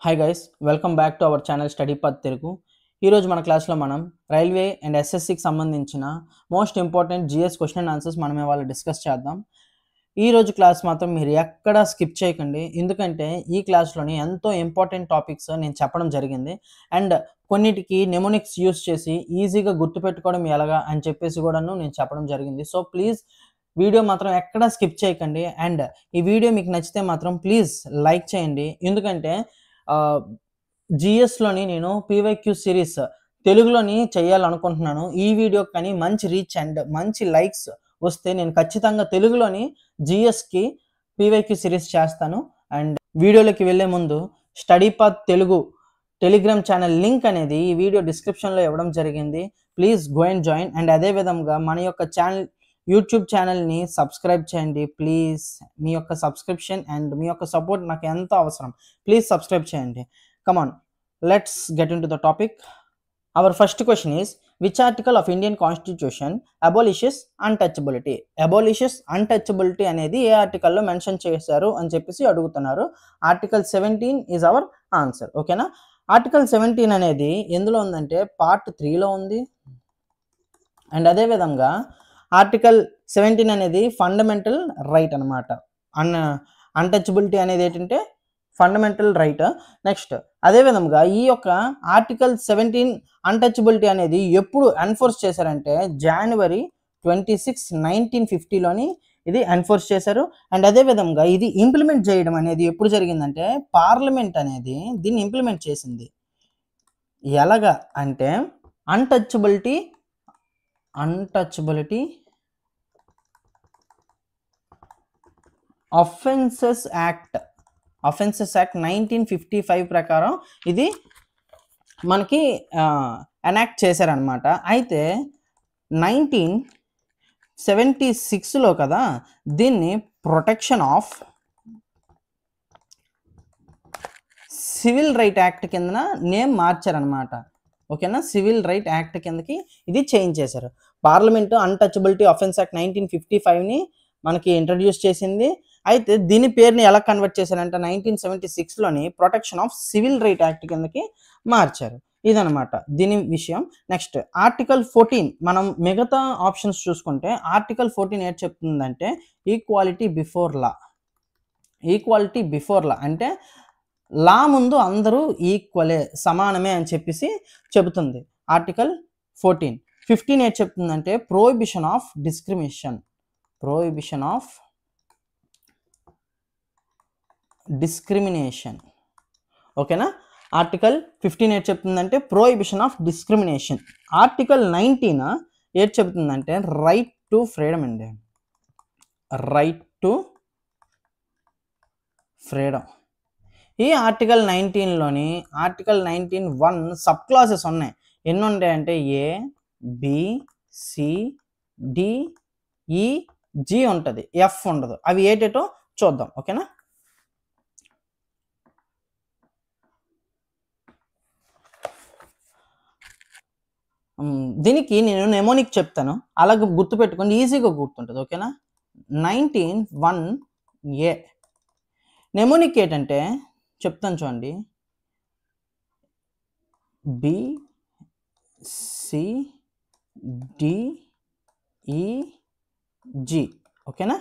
Hi guys, welcome back to our channel study path Telugu. ఈరోజు మన క్లాస్లో మనం రైల్వే అండ్ ఎస్ఎస్సికి సంబంధించిన most important GS question and answers మనం ఇవాళ డిస్కస్ చేద్దాం. ఈరోజు క్లాస్ మాత్రం మీరు ఎక్కడా స్కిప్ చేయకండి, ఎందుకంటే ఈ క్లాస్లోని ఎంతో ఇంపార్టెంట్ టాపిక్స్ నేను చెప్పడం జరిగింది. అండ్ కొన్నిటికి నెమోనిక్స్ యూస్ చేసి ఈజీగా గుర్తుపెట్టుకోవడం ఎలాగా అని చెప్పేసి కూడాను నేను చెప్పడం జరిగింది. సో ప్లీజ్ వీడియో మాత్రం ఎక్కడా స్కిప్ చేయకండి. అండ్ ఈ వీడియో మీకు నచ్చితే మాత్రం ప్లీజ్ లైక్ చేయండి, ఎందుకంటే జిఎస్లోని నేను పీవైక్యూ సిరీస్ తెలుగులోని చేయాలనుకుంటున్నాను. ఈ వీడియో కానీ మంచి రీచ్ అండ్ మంచి లైక్స్ వస్తే నేను ఖచ్చితంగా తెలుగులోని జిఎస్కి పీవైక్యూ సిరీస్ చేస్తాను. అండ్ వీడియోలోకి వెళ్ళే ముందు study path Telugu Telegram channel link అనేది ఈ వీడియో డిస్క్రిప్షన్లో ఇవ్వడం జరిగింది. Please go and join. And అదేవిధంగా మన యొక్క ఛానల్ యూట్యూబ్ ఛానల్ని సబ్స్క్రైబ్ చేయండి ప్లీజ్. మీ యొక్క సబ్స్క్రిప్షన్ అండ్ మీ యొక్క సపోర్ట్ నాకు ఎంతో అవసరం. ప్లీజ్ సబ్స్క్రైబ్ చేయండి. Come on, let's get into the topic. Our first question is, which article of Indian constitution అబాలిషెస్ untouchability? అబాలిషెస్ untouchability అనేది ఏ ఆర్టికల్లో మెన్షన్ చేశారు అని చెప్పేసి అడుగుతున్నారు. Article 17 is our answer. ఓకేనా? ఆర్టికల్ 17 అనేది ఎందులో ఉందంటే పార్ట్ 3లో ఉంది. అండ్ అదేవిధంగా ఆర్టికల్ 17 అనేది ఫండమెంటల్ రైట్ అనమాట. అన్టచబిలిటీ అనేది ఏంటంటే ఫండమెంటల్ రైట్. నెక్స్ట్ అదేవిధంగా ఈ యొక్క ఆర్టికల్ 17 అన్టచబిలిటీ అనేది ఎప్పుడు ఎన్ఫోర్స్ చేశారంటే జనవరి 26, 1950లోని ఇది ఎన్ఫోర్స్ చేశారు. అండ్ అదేవిధంగా ఇది ఇంప్లిమెంట్ చేయడం అనేది ఎప్పుడు జరిగిందంటే పార్లమెంట్ అనేది దీన్ని ఇంప్లిమెంట్ చేసింది. ఎలాగా అంటే అన్టచబిలిటీ అఫెన్సెస్ యాక్ట్ 1955 ప్రకారం ఇది మనకి ఎనాక్ట్ చేశారనమాట. అయితే 1976లో కదా దీన్ని protection of civil right act కింద నేమ్ మార్చారనమాట. ఓకేనా? సివిల్ రైట్ యాక్ట్ కిందకి ఇది చేంజ్ చేశారు. పార్లమెంటు అన్టచబిలిటీ అఫెన్స్ యాక్ట్ 1955ని మనకి ఇంట్రడ్యూస్ చేసింది. అయితే దీని పేరుని ఎలా కన్వర్ట్ చేశారంటే 1976లోని protection of civil right act కిందకి మార్చారు. ఇదనమాట దీని విషయం. నెక్స్ట్ ఆర్టికల్ 14 మనం మిగతా ఆప్షన్స్ చూసుకుంటే ఆర్టికల్ 14 ఏం చెప్తుందంటే ఈక్వాలిటీ బిఫోర్ లా అంటే లా ముందు అందరూ ఈక్వలే, సమానమే అని చెప్పేసి చెబుతుంది ఆర్టికల్ 14. 15 ఏం చెప్తుందంటే ప్రొహిబిషన్ ఆఫ్ డిస్క్రిమినేషన్. ఓకేనా? ఆర్టికల్ 15 ఏం చెప్తుందంటే ప్రొహిబిషన్ ఆఫ్ డిస్క్రిమినేషన్. ఆర్టికల్ 19 ఏం చెప్తుందంటే రైట్ టు ఫ్రీడమ్ అండి. Right to freedom. ఈ ఆర్టికల్ 19లోని ఆర్టికల్ 19(1) సబ్ క్లాసెస్ ఉన్నాయి. ఎన్ని ఉంటాయంటే ఏ, బి, సి, డి, ఈ, జి ఉంటుంది, ఎఫ్ ఉండదు. అవి ఏటేటో చూద్దాం. ఓకేనా? దీనికి నేను నెమోనిక్ చెప్తాను, అలాగే గుర్తుపెట్టుకోండి, ఈజీగా గుర్తుంటుంది. ఓకేనా? 19(1)A నెమోనిక్ ఏంటంటే చెప్తాను చూడండి, బి, సి, డి, ఈ, జి. ఓకేనా?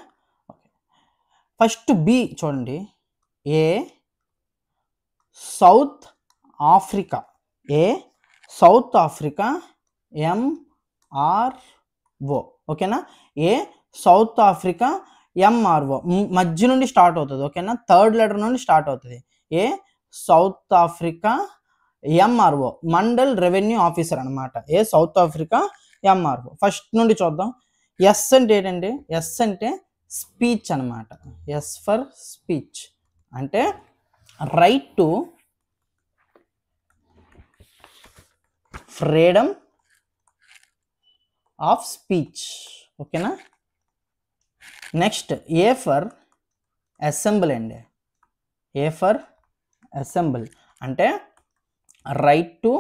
ఫస్ట్ బి చూడండి, ఏ సౌత్ ఆఫ్రికా, ఎంఆర్ఓ. ఓకేనా? ఏ సౌత్ ఆఫ్రికా ఎంఆర్ఓ మధ్య నుండి స్టార్ట్ అవుతుంది. ఓకేనా? థర్డ్ లెటర్ నుండి స్టార్ట్ అవుతుంది. A South Africa MRO mandal revenue officer అనమాట. A South Africa MRO. First నుండి చూద్దాం. ఎస్ అంటే ఏంటండి? ఎస్ అంటే స్పీచ్ అనమాట. ఎస్ ఫర్ స్పీచ్ అంటే right to freedom of speech. ఓకేనా? నెక్స్ట్ ఏ ఫర్ అసెంబ్లీ అండి. ఏ ఫర్ అసెంబ్లీ అంటే రైట్ టు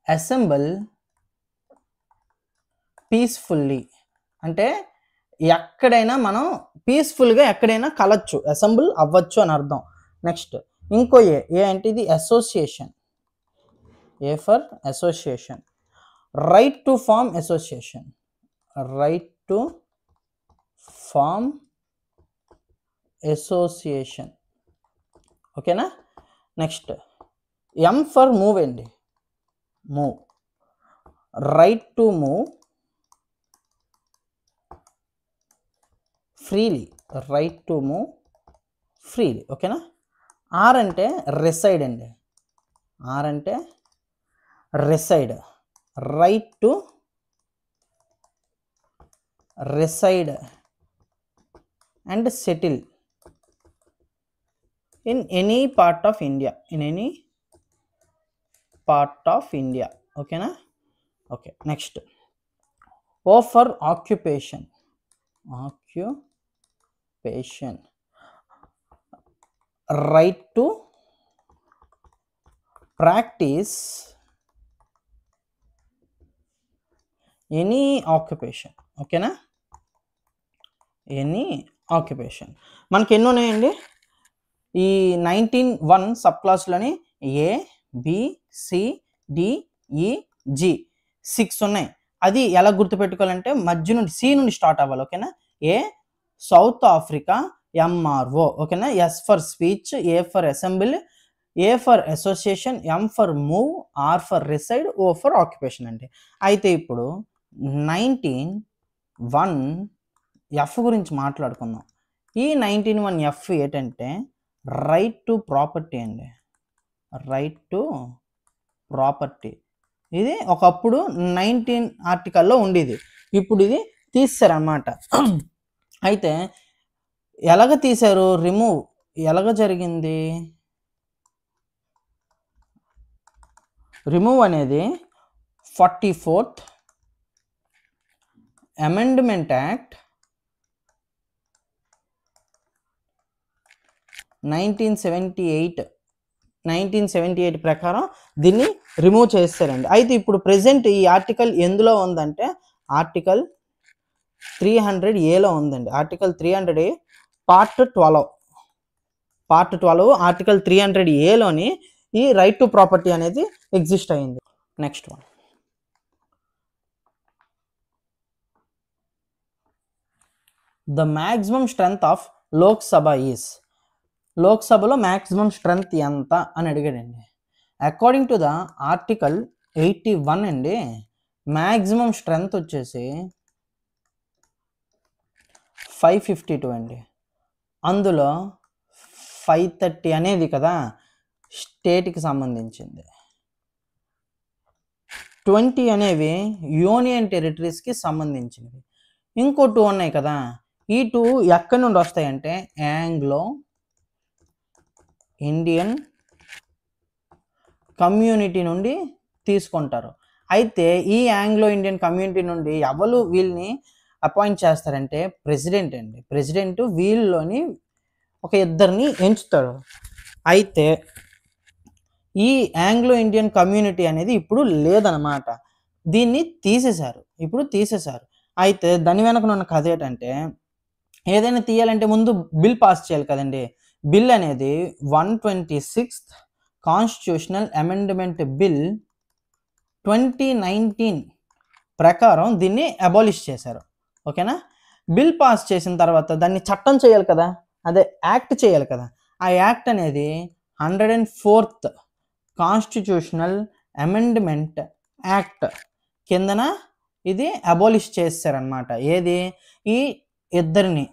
అసెంబుల్ పీస్ఫుల్లీ అంటే ఎక్కడైనా మనం పీస్ఫుల్గా ఎక్కడైనా కలవచ్చు, అసెంబుల్ అవ్వచ్చు అని అర్థం. నెక్స్ట్ ఇంకో ఏ అంటే ఇది association, A for association. Right to form association, right to form association. ఓకేనా. నెక్స్ట్ ఎం ఫర్ మూవ్ అండి, move, right to move freely, right to move freely. ఓకేనా. ఆర్ అంటే రెసైడ్ అండి, ఆర్ అంటే reside, right to reside and settle in any part of India, in any part of India. Okay na. Okay, next O for occupation, occupation, right to practice any occupation. ఓకేనా, any occupation. మనకి ఎన్ని ఉన్నాయండి ఈ 19(1) sub క్లాస్లోని? ఏ, B, C, D, ఈ, G 6 ఉన్నాయి. అది ఎలా గుర్తుపెట్టుకోవాలంటే మధ్య నుండి సి నుండి స్టార్ట్ అవ్వాలి. ఓకేనా. A South Africa, MRO. ఓకేనా. S for speech, A for assembly, A for association, M for move, R for reside, O for occupation అండి. అయితే ఇప్పుడు 19(1) ఎఫ్ గురించి మాట్లాడుకుందాం. ఈ 19(1) ఎఫ్ ఏంటంటే రైట్ టు ప్రాపర్టీ అండి, రైట్ టు ప్రాపర్టీ. ఇది ఒకప్పుడు 19 ఆర్టికల్లో ఉండేది, ఇప్పుడు ఇది తీసారన్నమాట. అయితే ఎలాగ తీశారు, రిమూవ్ ఎలాగ జరిగింది? రిమూవ్ అనేది 44th అమెండ్మెంట్ యాక్ట్ 1978 ప్రకారం దీన్ని రిమూవ్ చేస్తారండి. అయితే ఇప్పుడు ప్రెసెంట్ ఈ ఆర్టికల్ ఎందులో ఉందంటే ఆర్టికల్ 300A ఉందండి. ఆర్టికల్ 300A పార్ట్ 12 ఆర్టికల్ 300Aలోని ఈ రైట్ టు ప్రాపర్టీ అనేది ఎగ్జిస్ట్ అయింది. Next one, the maximum strength of Lok Sabha is. లోక్సభలో మ్యాక్సిమం స్ట్రెంగ్త్ ఎంత అని అడిగాడండి. అకార్డింగ్ టు ద ఆర్టికల్ 81 అండి, మ్యాక్సిమం స్ట్రెంగ్త్ వచ్చేసి 552 అండి. అందులో 530 అనేది కదా స్టేట్కి సంబంధించింది, 20 అనేవి యూనియన్ టెరిటరీస్కి సంబంధించినవి, ఇంకో 2 ఉన్నాయి కదా. ఈ 2 ఎక్కడి నుండి వస్తాయంటే ఆంగ్లో ఇండియన్ కమ్యూనిటీ నుండి తీసుకుంటారు. అయితే ఈ ఆంగ్లో ఇండియన్ కమ్యూనిటీ నుండి ఎవరు వీళ్ళని అపాయింట్ చేస్తారంటే ప్రెసిడెంట్ అండి. ప్రెసిడెంట్ వీళ్ళలోని ఒక ఇద్దరిని ఎంచుతారు. అయితే ఈ ఆంగ్లో ఇండియన్ కమ్యూనిటీ అనేది ఇప్పుడు లేదనమాట, దీన్ని ఇప్పుడు తీసేశారు. అయితే దాని వెనక ఉన్న కథ ఏంటంటే ఏదైనా తీయాలంటే ముందు బిల్ పాస్ చేయాలి కదండి. బిల్ అనేది 126th కాన్స్టిట్యూషనల్ అమెండ్మెంట్ బిల్ 2019 ప్రకారం దీన్ని అబాలిష్ చేశారు. ఓకేనా. బిల్ పాస్ చేసిన తర్వాత దాన్ని చట్టం చేయాలి కదా, అదే యాక్ట్ చేయాలి కదా. ఆ యాక్ట్ అనేది 104th కాన్స్టిట్యూషనల్ అమెండ్మెంట్ యాక్ట్ కిందన ఇది అబాలిష్ చేశారనమాట. ఏది, ఈ ఇద్దరిని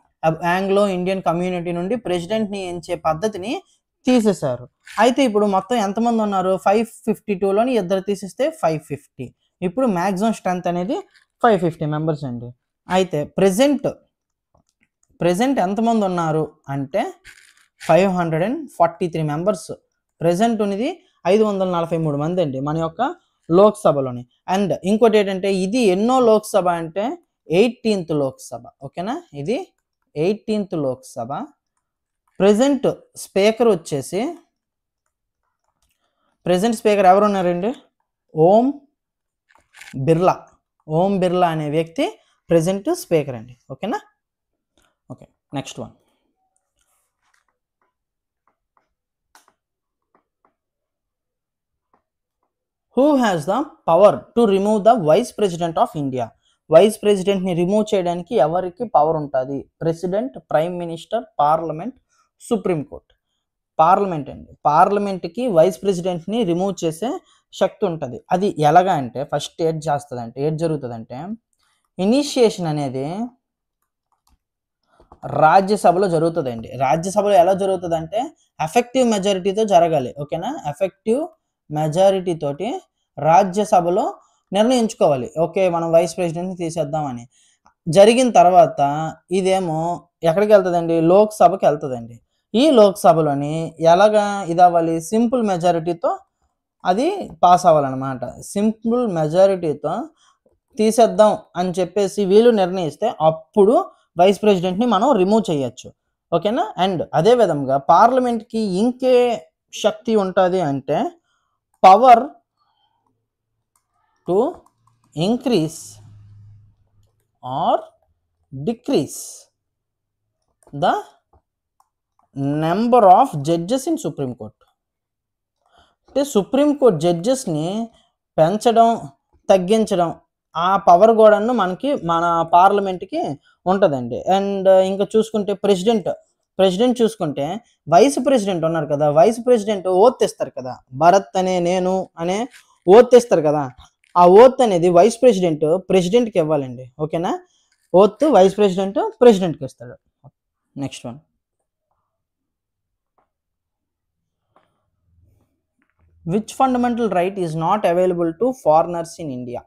ఆంగ్లో ఇండియన్ కమ్యూనిటీ నుండి ప్రెసిడెంట్ని ఎంచే పద్ధతిని తీసేశారు. అయితే ఇప్పుడు మొత్తం ఎంతమంది ఉన్నారు, 552లోని ఇద్దరు తీసేస్తే 550. ఇప్పుడు మ్యాక్సిమం స్ట్రెంగ్త్ అనేది 550 మెంబర్స్ అండి. అయితే ప్రెజెంట్ ఎంతమంది ఉన్నారు అంటే 543 మెంబర్స్. ప్రెజెంట్ ఉన్నది 543 మంది అండి మన యొక్క లోక్సభలోని. అండ్ ఇంకోటి ఏంటంటే ఇది ఎన్నో లోక్సభ అంటే 18th లోక్సభ. ఓకేనా, ఇది 18th లోక్సభ. ప్రెజెంట్ స్పీకర్ వచ్చేసి ఎవరు ఉన్నారండి, ఓం బిర్లా అనే వ్యక్తి ప్రెజెంట్ స్పీకర్ అండి. ఓకేనా. Okay, next one, who has the power to remove the vice president of India? Vice ప్రెసిడెంట్ని రిమూవ్ చేయడానికి ఎవరికి పవర్ ఉంటుంది? President, prime minister, parliament, supreme court. Parliament అండి. పార్లమెంట్కి వైస్ ప్రెసిడెంట్ని రిమూవ్ చేసే శక్తి ఉంటుంది. అది ఎలాగా అంటే ఫస్ట్ ఏం చేస్తుందంటే, ఏం జరుగుతుందంటే, ఇనిషియేషన్ అనేది రాజ్యసభలో జరుగుతుందండి. రాజ్యసభలో ఎలా జరుగుతుందంటే ఎఫెక్టివ్ మెజారిటీతో జరగాలి. ఓకేనా? ఎఫెక్టివ్ మెజారిటీ తోటి రాజ్యసభలో నిర్ణయించుకోవాలి. ఓకే, మనం వైస్ ప్రెసిడెంట్ని తీసేద్దామని. జరిగిన తర్వాత ఇదేమో ఎక్కడికి వెళ్తుందండి? లోక్సభకి వెళ్తుందండి. ఈ లోక్సభలోని ఎలాగా ఇదవ్వాలి? సింపుల్ మెజారిటీతో అది పాస్ అవ్వాలన్నమాట. సింపుల్ మెజారిటీతో తీసేద్దాం అని చెప్పేసి వీళ్ళు నిర్ణయిస్తే అప్పుడు వైస్ ప్రెసిడెంట్ని మనం రిమూవ్ చేయొచ్చు. ఓకేనా? అండ్ అదే విధంగా పార్లమెంట్కి ఇంకే శక్తి ఉంటుంది అంటే power to increase or decrease the number of judges in supreme court. అంటే సుప్రీంకోర్టు జడ్జెస్ని పెంచడం, తగ్గించడం, ఆ పవర్ కూడాను మనకి మన పార్లమెంట్కి ఉంటుందండి. అండ్ ఇంకా చూసుకుంటే ప్రెసిడెంట్ చూసుకుంటే వైస్ ప్రెసిడెంట్ ఉన్నారు కదా, వైస్ ప్రెసిడెంట్ ఓత్ ఇస్తారు కదా, భరత్ అనే నేను అనే ఓత్ ఇస్తారు కదా, ఆ ఓత్ అనేది వైస్ ప్రెసిడెంట్కి ఇవ్వాలండి. ఓకేనా? ఓత్ వైస్ ప్రెసిడెంట్కి ఇస్తాడు. Next one, which fundamental right is not available to foreigners in India?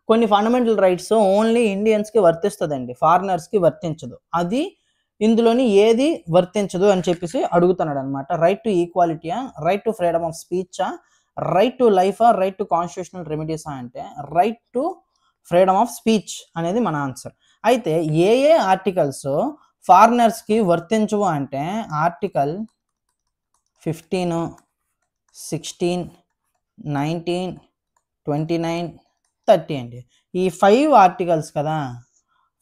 కొన్ని ఫండమెంటల్ రైట్స్ ఓన్లీ ఇండియన్స్కి వర్తిస్తుందండి, ఫారినర్స్కి వర్తించదు. అది ఇందులోని ఏది వర్తించదు అని చెప్పేసి అడుగుతున్నాడు అనమాట. రైట్ టు ఈక్వాలిటీయా, రైట్ టు ఫ్రీడమ్ ఆఫ్ స్పీచా, రైట్ టు లైఫా, రైట్ టు కాన్స్టిట్యూషనల్ రెమెడీసా అంటే right to freedom of speech అనేది మన ఆన్సర్. అయితే ఏ ఆర్టికల్స్ ఫారినర్స్కి వర్తించవు అంటే ఆర్టికల్ 15, 16, 19, 29, 30 అండి. ఈ 5 ఆర్టికల్స్ కదా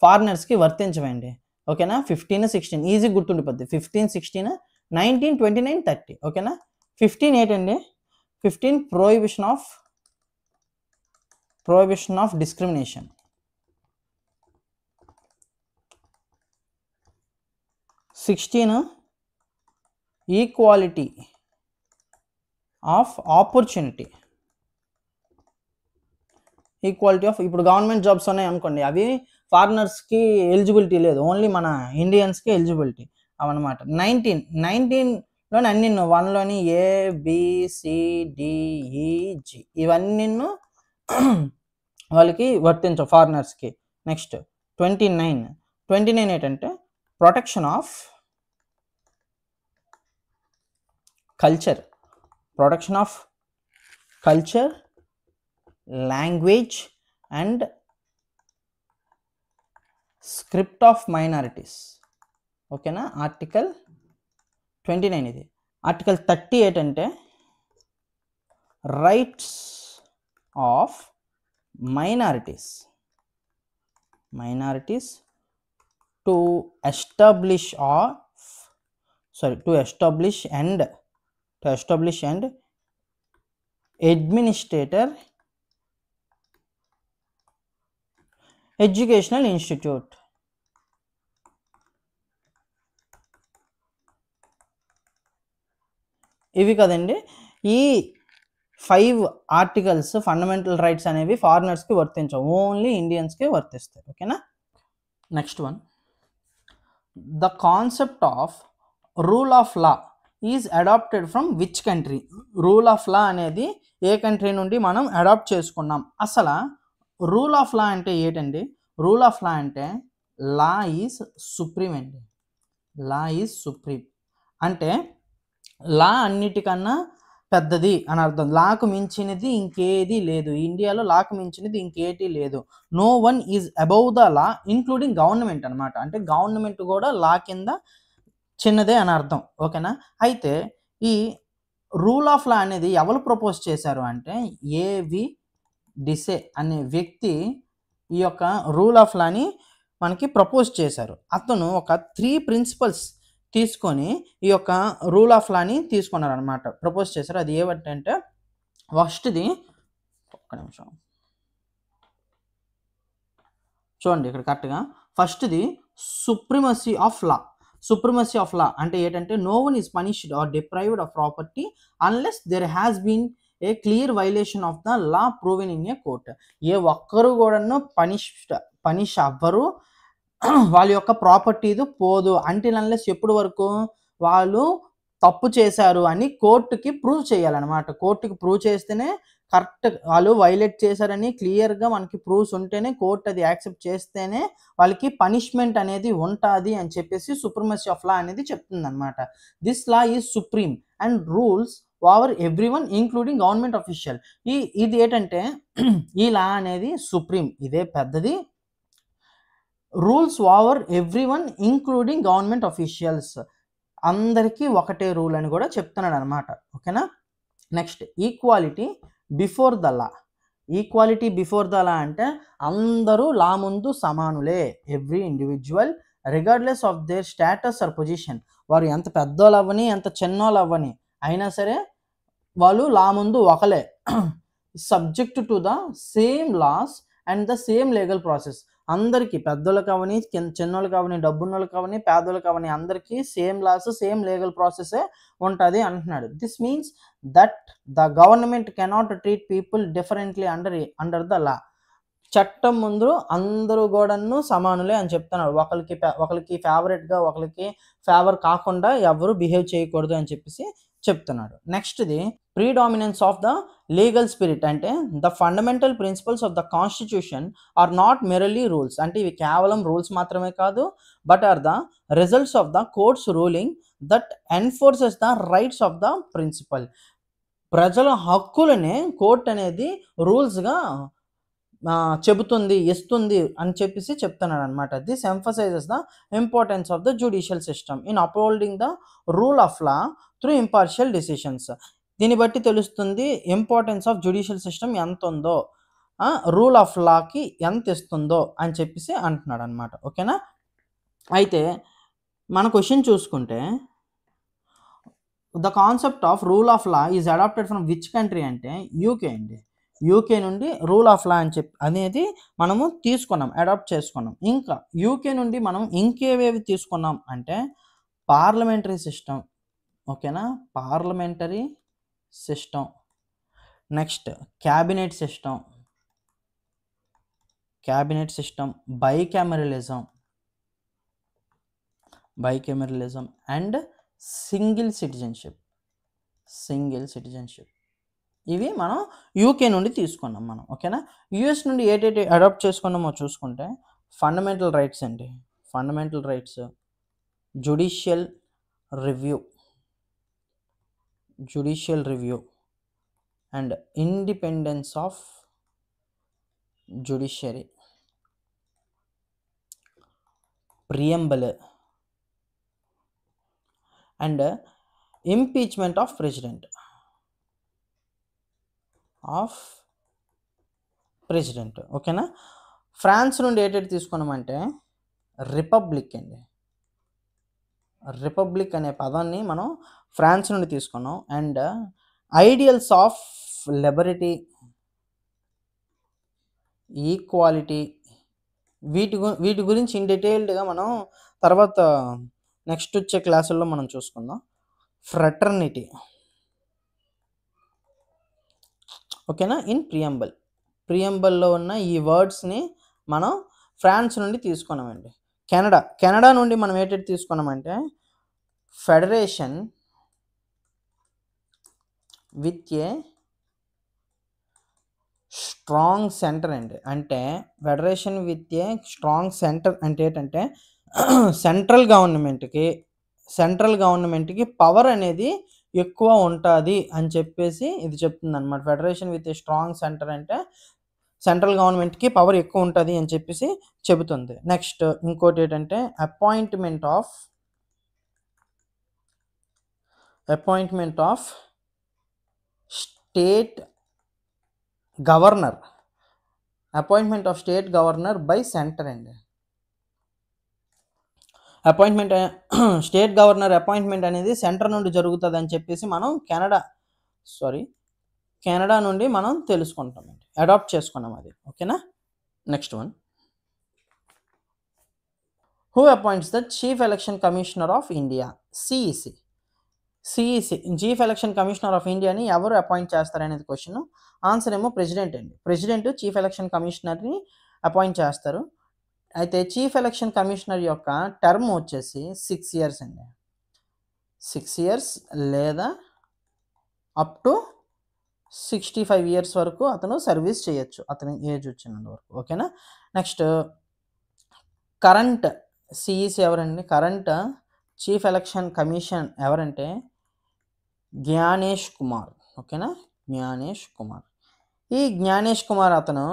ఫారినర్స్కి వర్తించవండి. ఓకేనా? 15, 16 ఈజీ గుర్తుండిపోద్ది. 15, 16, 19, 29, 30. ఓకేనా? 15 ఏంటండి? 15 prohibition of discrimination. 16 equality of opportunity. Equality of, ఇప్పుడు గవర్నమెంట్ జాబ్స్ ఉన్నాయి అనుకోండి, అవి ఫారినర్స్కి ఎలిజిబిలిటీ లేదు, ఓన్లీ మన ఇండియన్స్కి ఎలిజిబిలిటీ అవన్నమాట. 19లోని అన్ని 1లోని ABCDEG ఇవన్నీ వాళ్ళకి వర్తించవు ఫారినర్స్కి. నెక్స్ట్ 29 ఏంటంటే protection of culture, language and script of minorities. ఓకేనా? ఆర్టికల్ 29 ఇది. ఆర్టికల్ 30 ఏంటంటే rights of minorities to establish and administrator educational institute. ఇవి కదండి ఈ 5 ఆర్టికల్స్. ఫండమెంటల్ రైట్స్ అనేవి ఫారినర్స్కి వర్తించవు, ఓన్లీ ఇండియన్స్కి వర్తిస్తాయి. ఓకేనా? Next one, the concept of rule of law is adopted from which country? Rule of law అనేది ఏ కంట్రీ నుండి మనం అడాప్ట్ చేసుకున్నాం? అసలు రూల్ ఆఫ్ లా అంటే ఏంటండి? రూల్ ఆఫ్ లా అంటే లా ఈజ్ సుప్రీం అండి. లా ఈజ్ సుప్రీం అంటే లా అన్నిటికన్నా పెద్దది అని అర్థం. లాకు మించినది ఇంకేది లేదు, ఇండియాలో లాకు మించినది ఇంకేటి లేదు. No one is above the law including government అనమాట. అంటే గవర్నమెంట్ కూడా లా కింద చిన్నదే అని అర్థం. ఓకేనా? అయితే ఈ రూల్ ఆఫ్ లా అనేది ఎవరు ప్రపోజ్ చేశారు అంటే ఏవి డిసే అనే వ్యక్తి ఈ యొక్క రూల్ ఆఫ్ లాని మనకి ప్రపోజ్ చేశారు. అతను ఒక 3 ప్రిన్సిపల్స్ తీసుకొని ఈ యొక్క రూల్ ఆఫ్ లాని తీసుకున్నారనమాట, ప్రపోజ్ చేశారు. అది ఏమిటంటే ఫస్ట్ది ఒక్క నిమిషం చూడండి ఇక్కడ కరెక్ట్గా. ఫస్ట్ది supremacy of law. Supremacy of law అంటే ఏంటంటే no one is punished or deprived of property unless there has been a clear violation of the law proven in a court. ఏ ఒక్కరు కూడాను పనిష్ అవ్వరు, వాళ్ళ యొక్క ప్రాపర్టీ ఇది పోదు అంటిల్ అన్లెస్ ఎప్పుడు వరకు వాళ్ళు తప్పు చేశారు అని కోర్టుకి ప్రూవ్ చేయాలన్నమాట. కోర్టుకి ప్రూవ్ చేస్తేనే కరెక్ట్, వాళ్ళు వైలేట్ చేశారని క్లియర్గా మనకి ప్రూఫ్స్ ఉంటేనే కోర్ట్ అది యాక్సెప్ట్ చేస్తేనే వాళ్ళకి పనిష్మెంట్ అనేది ఉంటుంది అని చెప్పేసి సుప్రిమసీ ఆఫ్ లా అనేది చెప్తుంది అనమాట. This law is supreme and rules over everyone including government official. ఇది ఏంటంటే ఈ లా అనేది సుప్రీం, ఇదే పెద్దది. Rules over everyone including government officials, అందరికీ ఒకటే రూల్ అని కూడా చెప్తున్నాడు అనమాట. ఓకేనా. Next equality before the law. Equality before the law అంటే అందరూ లా ముందు సమానులే. Every individual regardless of their status or position, వారు ఎంత పెద్దోళ్ళు అవ్వని ఎంత చిన్నోళ్ళు అవ్వని అయినా సరే వాళ్ళు లా ముందు ఒకలే. Subject to the same laws and the same legal process. అందరికీ పెద్దోళ్ళు కావని చిన్నోళ్ళు కావని డబ్బున్నోళ్ళు కావని పేదోళ్ళు కావని అందరికీ సేమ్ లాస్ సేమ్ లీగల్ ప్రాసెసే ఉంటుంది అంటున్నాడు. This means that the government cannot treat people differently under the law. చట్టం ముందు అందరూ కూడాను సమానులే అని చెప్తున్నాడు. ఒకరికి ఫేవరెట్గా ఒకరికి ఫేవర్ కాకుండా ఎవరు బిహేవ్ చేయకూడదు అని చెప్పేసి చెప్తున్నాడు. నెక్స్ట్ది predominance of the legal spirit అంటే the fundamental principles of the constitution are not merely rules. అంటే ఇవి కేవలం రూల్స్ మాత్రమే కాదు, but are the results of the courts ruling that enforces the rights of the principle. ప్రజల హక్కులనే court అనేది రూల్స్గా చెబుతుంది, ఇస్తుంది అని చెప్పేసి చెప్తున్నాడు అనమాట. This emphasises the importance of the judicial system in upholding the rule of law through impartial decisions. దీన్ని బట్టి తెలుస్తుంది ఇంపార్టెన్స్ ఆఫ్ జ్యుడిషియల్ సిస్టమ్ ఎంత ఉందో, రూల్ ఆఫ్ లాకి ఎంత ఇస్తుందో అని చెప్పేసి అంటున్నాడు అనమాట. ఓకేనా. అయితే మన క్వశ్చన్ చూసుకుంటే the concept of rule of law is adopted from which country అంటే యూకే అండి. యూకే నుండి రూల్ ఆఫ్ లా అని చెప్పి అనేది మనము తీసుకున్నాం, అడాప్ట్ చేసుకున్నాం. ఇంకా యూకే నుండి మనం ఇంకేవేవి తీసుకున్నాం అంటే పార్లమెంటరీ సిస్టమ్. ఓకేనా, parliamentary system. Next cabinet system, bicameralism and single citizenship. ఇవి మనం యూకే నుండి తీసుకున్నాం మనం. ఓకేనా. యుఎస్ నుండి ఏటేటి అడాప్ట్ చేసుకున్నామో చూసుకుంటే ఫండమెంటల్ రైట్స్ అండి, fundamental rights, judicial review and independence of judiciary, ప్రియంబల్ and impeachment of president. ఓకేనా. ఫ్రాన్స్ నుండి ఏటేటి తీసుకున్నామంటే రిపబ్లిక్ అండి. రిపబ్లిక్ అనే పదాన్ని మనం ఫ్రాన్స్ నుండి తీసుకున్నాం. And ideals of Liberty, equality, వీటి గురించి ఇన్ డీటెయిల్డ్గా మనం తర్వాత నెక్స్ట్ వచ్చే క్లాసుల్లో మనం చూసుకుందాం. ఫ్రెటర్నిటీ. ఓకేనా. ఇన్ ప్రియంబల్లో ఉన్న ఈ వర్డ్స్ని మనం ఫ్రాన్స్ నుండి తీసుకున్నామండి. కెనడా నుండి మనం ఏంటంటే తీసుకున్నామంటే federation with a strong centre అండి. అంటే federation with a strong centre అంటే ఏంటంటే సెంట్రల్ గవర్నమెంట్కి పవర్ అనేది ఎక్కువ ఉంటుంది అని చెప్పేసి ఇది చెప్తుంది అనమాట. Federation with a strong centre అంటే సెంట్రల్ గవర్నమెంట్కి పవర్ ఎక్కువ ఉంటుంది అని చెప్పేసి చెబుతుంది. నెక్స్ట్ ఇంకోటి ఏంటంటే appointment of state governor by centre అండి. స్టేట్ గవర్నర్ అపాయింట్మెంట్ అనేది సెంటర్ నుండి జరుగుతుంది అని చెప్పేసి మనం కెనడా నుండి మనం తెలుసుకుంటామండి. అడాప్ట్ చేసుకున్నాం అది. ఓకేనా. Next one, who appoints the chief election commissioner of India? CEC. Chief election commissioner of ఇండియాని ఎవరు అపాయింట్ చేస్తారనేది క్వశ్చన్. ఆన్సర్ ఏమో ప్రెసిడెంట్ అండి. ప్రెసిడెంట్ చీఫ్ ఎలక్షన్ కమిషనర్ని అపాయింట్ చేస్తారు. అయితే చీఫ్ ఎలక్షన్ కమిషనర్ యొక్క టర్మ్ వచ్చేసి 6 years అండి. 6 years లేదా అప్ టు 65 years వరకు అతను సర్వీస్ చేయొచ్చు, అతని ఏజ్ వచ్చినంత వరకు. ఓకేనా. నెక్స్ట్, కరెంట్ సిఈసి ఎవరండి? కరెంట్ చీఫ్ ఎలక్షన్ కమిషన్ ఎవరంటే జ్ఞానేష్ కుమార్. ఓకేనా, జ్ఞానేష్ కుమార్. ఈ జ్ఞానేష్ కుమార్ అతను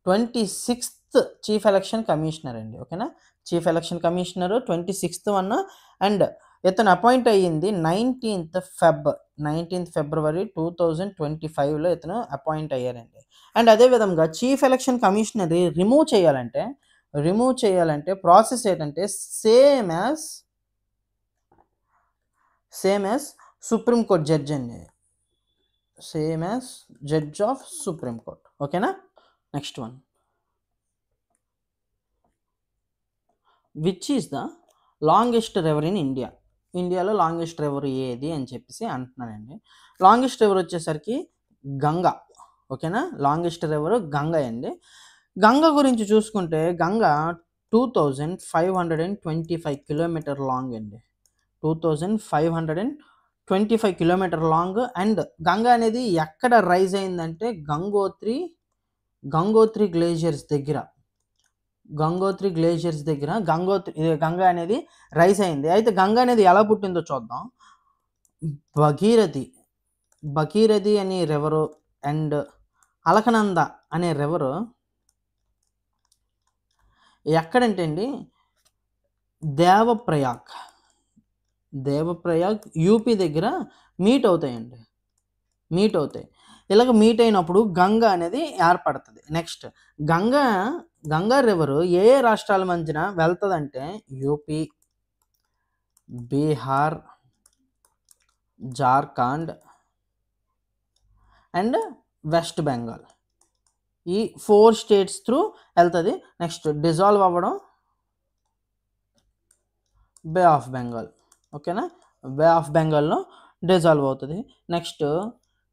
26th చీఫ్ ఎలక్షన్ కమిషనర్ అండి. ఓకేనా, chief election commissioner 26th one. And ఇతను అపాయింట్ అయ్యింది 19th February 2025లో ఇతను అపాయింట్ అయ్యారండి. అండ్ అదేవిధంగా చీఫ్ ఎలక్షన్ కమిషనర్ రిమూవ్ చేయాలంటే ప్రాసెస్ ఏంటంటే same as supreme court judge అండి. Same as judge of supreme court. ఓకేనా. Next one, which is the longest river in India? ఇండియాలో లాంగెస్ట్ రివర్ ఏది అని చెప్పేసి అంటున్నానండి. లాంగెస్ట్ రివర్ వచ్చేసరికి గంగా. ఓకేనా, లాంగెస్ట్ రివర్ గంగా అండి. గంగా గురించి చూసుకుంటే గంగా 2525 కిలోమీటర్ లాంగ్ అండి. 2525 కిలోమీటర్ లాంగ్. అండ్ గంగా అనేది ఎక్కడ రైజ్ అయిందంటే గంగోత్రి గ్లేషియర్స్ దగ్గర గంగా అనేది రైజ్ అయింది. అయితే గంగా అనేది ఎలా పుట్టిందో చూద్దాం. భగీరథి అనే రివరు అండ్ అలకనంద అనే రివరు ఎక్కడంటే అండి దేవప్రయాగ్ యూపీ దగ్గర మీట్ అవుతాయి. ఇలాగ మీట్ అయినప్పుడు గంగా అనేది ఏర్పడుతుంది. నెక్స్ట్, గంగా రివరు ఏ రాష్ట్రాల మధ్యన వెళ్తుందంటే యూపీ, బీహార్, జార్ఖండ్ అండ్ వెస్ట్ బెంగాల్. ఈ 4 states త్రూ వెళ్తుంది. నెక్స్ట్, డిజాల్వ్ అవ్వడం బే ఆఫ్ బెంగాల్. ఓకేనా, బే ఆఫ్ బెంగాల్లో డిజాల్వ్ అవుతుంది. నెక్స్ట్,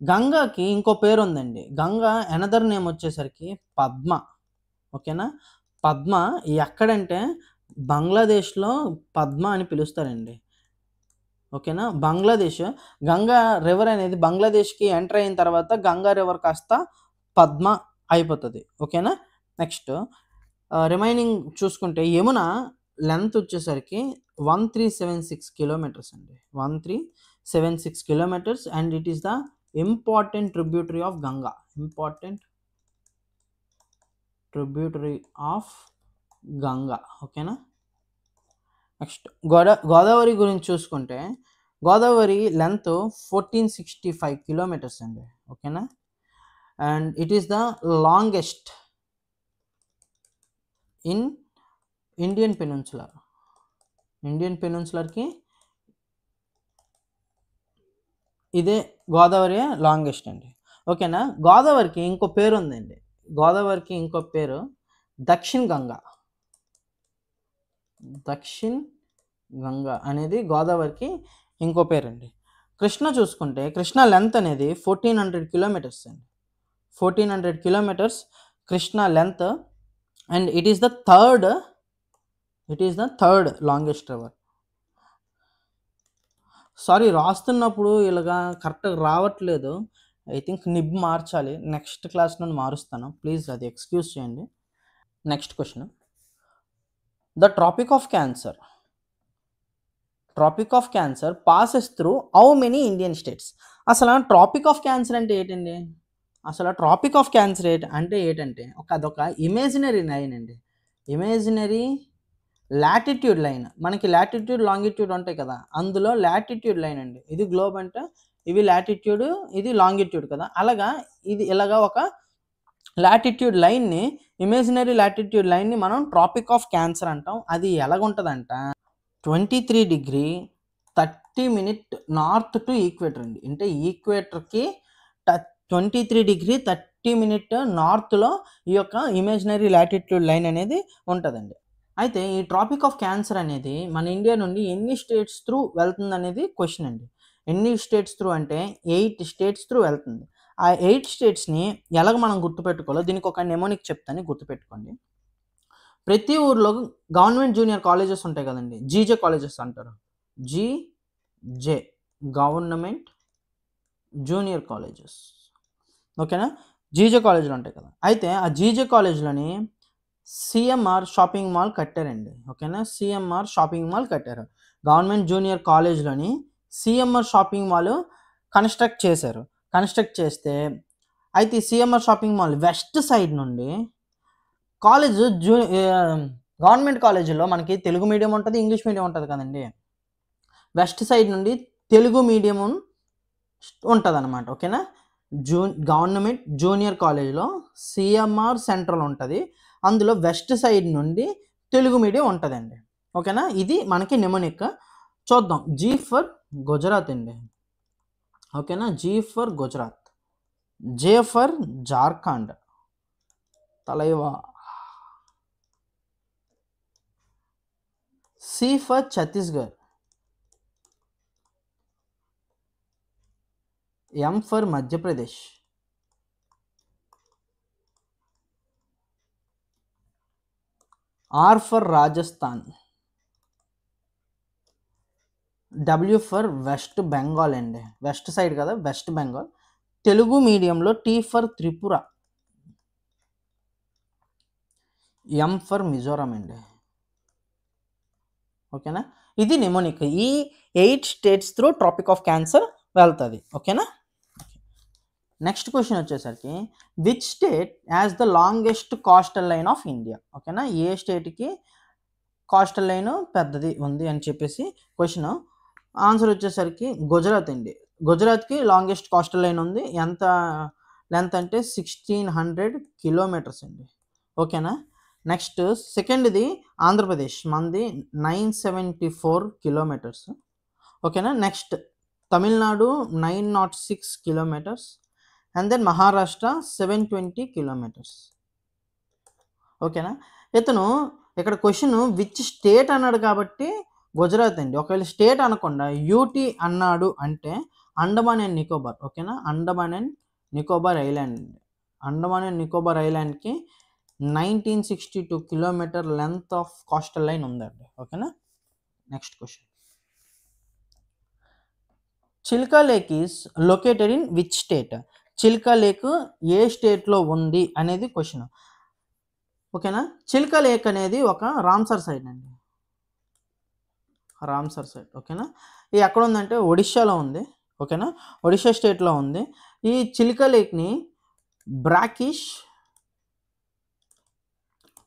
గంగాకి ఇంకో పేరు ఉందండి. గంగా ఎనదర్ నేమ్ వచ్చేసరికి పద్మ. ఓకేనా, పద్మ ఎక్కడంటే బంగ్లాదేశ్లో పద్మ అని పిలుస్తారండి. ఓకేనా, గంగా రివర్ అనేది బంగ్లాదేశ్కి ఎంటర్ అయిన తర్వాత గంగా రివర్ కాస్త పద్మ అయిపోతుంది. ఓకేనా. నెక్స్ట్, రిమైనింగ్ చూసుకుంటే యమున లెంత్ వచ్చేసరికి 1376 కిలోమీటర్స్ అండి. 1376 kilometres. And it is the important tributary of Ganga. ఓకేనా. నెక్స్ట్, గోదావరి గురించి చూసుకుంటే గోదావరి లెంత్ 1465 కిలోమీటర్స్ అండి. ఓకేనా. And it is the longest in Indian పెనిన్సులర్కి ఇదే గోదావరి లాంగెస్ట్ అండి. ఓకేనా. గోదావరికి ఇంకో పేరు ఉందండి. దక్షిణ్ గంగా అనేది గోదావరికి ఇంకో పేరు అండి. కృష్ణ చూసుకుంటే కృష్ణ లెంత్ అనేది 1400 కిలోమీటర్స్ అండి. 1400 kilometres Krishna length. And it is the third longest river. Sorry, రాస్తున్నప్పుడు ఇలాగా కరెక్ట్గా రావట్లేదు. ఐ థింక్ నిబ్ మార్చాలి. నెక్స్ట్ క్లాస్ నుండి మారుస్తాను, ప్లీజ్ అది ఎక్స్క్యూజ్ చేయండి. Next question, the Tropic of Cancer passes through how many Indian states? అసలు ట్రాపిక్ ఆఫ్ క్యాన్సర్ అంటే ఏంటండి? అదొక ఇమేజినరీ లైన్ అండి. Imaginary latitude line. మనకి లాటిట్యూడ్ లాంగిట్యూడ్ ఉంటాయి కదా, అందులో లాటిట్యూడ్ లైన్ అండి. ఇది గ్లోబ్ అంటే ఇవి లాటిట్యూడ్, ఇది లాంగిట్యూడ్ కదా. అలాగా ఇది ఇలాగా ఒక లాటిట్యూడ్ లైన్ని, ఇమేజినరీ లాటిట్యూడ్ లైన్ని మనం ట్రాపిక్ ఆఫ్ క్యాన్సర్ అంటాం. అది ఎలాగుంటుందంట 23°30' నార్త్ టు ఈక్వేటర్ అండి. అంటే ఈక్వేటర్కి 23°30' 50 minute నార్త్లో ఈ యొక్క ఇమాజినరీ లాటిట్యూడ్ లైన్ అనేది ఉంటుందండి. అయితే ఈ ట్రాపిక్ ఆఫ్ క్యాన్సర్ అనేది మన ఇండియా నుండి ఎన్ని స్టేట్స్ త్రూ వెళ్తుంది అనేది క్వశ్చన్ అండి. ఎన్ని స్టేట్స్ త్రూ అంటే 8 స్టేట్స్ త్రూ వెళ్తుంది. ఆ 8 స్టేట్స్ని ఎలాగ మనం గుర్తుపెట్టుకోవాలో దీనికి ఒక నెమోనిక్ చెప్తాను, గుర్తుపెట్టుకోండి. ప్రతి ఊర్లో గవర్నమెంట్ జూనియర్ కాలేజెస్ ఉంటాయి కదండి, జీజే కాలేజెస్ అంటారు. జీజే గవర్నమెంట్ జూనియర్ కాలేజెస్, ఓకేనా. జీజే కాలేజీలు ఉంటాయి కదా. అయితే ఆ జీజే కాలేజ్లోని సిఎంఆర్ షాపింగ్ మాల్ కట్టారండి, ఓకేనా. సిఎంఆర్ షాపింగ్ మాల్ కట్టారు. గవర్నమెంట్ జూనియర్ కాలేజ్లోని సిఎంఆర్ షాపింగ్ మాల్ కన్స్ట్రక్ట్ చేశారు. కన్స్ట్రక్ట్ చేస్తే అయితే ఈ CMR shopping mall west side నుండి కాలేజ్ గవర్నమెంట్ కాలేజీలో మనకి తెలుగు మీడియం ఉంటుంది, ఇంగ్లీష్ మీడియం ఉంటుంది కదండి. వెస్ట్ సైడ్ నుండి తెలుగు మీడియం ఉంటుంది అనమాట, ఓకేనా. గవర్నమెంట్ జూనియర్ కాలేజ్లో సిఎంఆర్ సెంట్రల్ ఉంటుంది, అందులో వెస్ట్ సైడ్ నుండి తెలుగు మీడియం ఉంటుందండి, ఓకేనా. ఇది మనకి నెమోనిక్. చూద్దాం. జీ ఫర్ గుజరాత్ అండి, ఓకేనా. G for Gujarat, J for Jharkhand, తలైవా. C for Chhattisgarh, M for Madhya Pradesh, R for Rajasthan, W for West Bengal అండి, వెస్ట్ సైడ్ కదా, వెస్ట్ బెంగాల్. తెలుగు మీడియంలో T for Tripura, M for Mizoram అండి, ఓకేనా. ఇది నెమోనిక్. ఈ 8 states through tropic of cancer వెళ్తుంది, ఓకేనా. నెక్స్ట్ క్వశ్చన్ వచ్చేసరికి which state as the longest coastal line of India, ఓకేనా. ఏ స్టేట్కి కోస్టల్ లైన్ పెద్దది ఉంది అని చెప్పేసి క్వశ్చన్. ఆన్సర్ వచ్చేసరికి గుజరాత్ అండి. గుజరాత్కి లాంగెస్ట్ కోస్టల్ లైన్ ఉంది. ఎంత లెంత్ అంటే 1600 కిలోమీటర్స్ అండి, ఓకేనా. నెక్స్ట్ సెకండ్ది ఆంధ్రప్రదేశ్, మంది 974 కిలోమీటర్స్, ఓకేనా. Next Tamil Nadu 906 kilometres, and then Maharashtra 720 kilometres, ఓకేనా. ఇతను ఇక్కడ క్వశ్చన్ విచ్ స్టేట్ అన్నాడు కాబట్టి గుజరాత్ అండి. ఒకవేళ స్టేట్ అనకుండా యూటీ అన్నాడు అంటే అండమాన్ అండ్ నికోబార్, ఓకేనా. Andaman and Nicobar island, Andaman and Nicobar ఐలాండ్కి 1962 kilometre length of coastal line ఉందండి, ఓకేనా. Next question. Chilka lake is located in which state, Chilka lake ఏ స్టేట్లో ఉంది అనేది క్వశ్చన్, ఓకేనా. చిల్కా లేక్ అనేది ఒక రామ్సర్ సైడ్ అండి, రామ్సర్ సైడ్, ఓకేనా. ఇది ఎక్కడ ఉందంటే ఒడిశాలో ఉంది, ఓకేనా. ఒడిశా స్టేట్లో ఉంది. ఈ చిల్కా లేక్ని బ్రాకిష్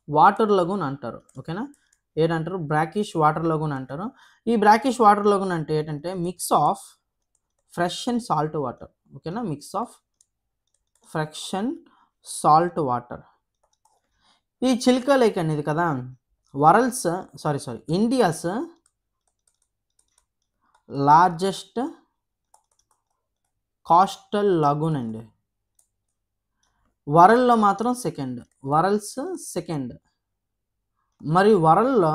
వాటర్ లగూన్ అంటారు, ఓకేనా. ఏంటంటారు? బ్రాకిష్ వాటర్ లగూన్ అంటారు. ఈ బ్రాకిష్ వాటర్ లగూన్ అంటే ఏంటంటే mix of fresh and salt water, ఓకేనా. Mix of fresh and salt water. ఈ చిల్కా లేక్ అనేది కదా ఇండియాస్ లార్జెస్ట్ కోస్టల్ లగూన్ అండి. వరల్డ్లో మాత్రం సెకండ్, మరి వరల్డ్లో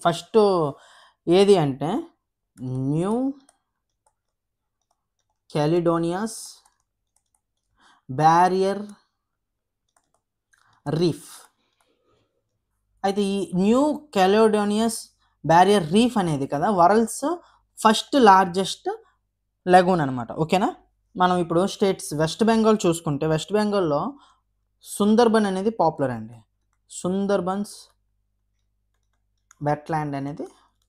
ఫస్ట్ ఏది అంటే న్యూ క్యాలిడోనియాస్ బ్యారియర్ రీఫ్. అయితే ఈ న్యూ క్యాలిడోనియస్ బ్యారియర్ రీఫ్ అనేది కదా వరల్డ్స్ ఫస్ట్ లార్జెస్ట్ లగూన్ అనమాట, ఓకేనా. మనం ఇప్పుడు స్టేట్స్ వెస్ట్ బెంగాల్ చూసుకుంటే వెస్ట్ బెంగాల్లో సుందర్బన్ అనేది పాపులర్ అండి. సుందర్బన్స్ వెట్లాండ్ అనేది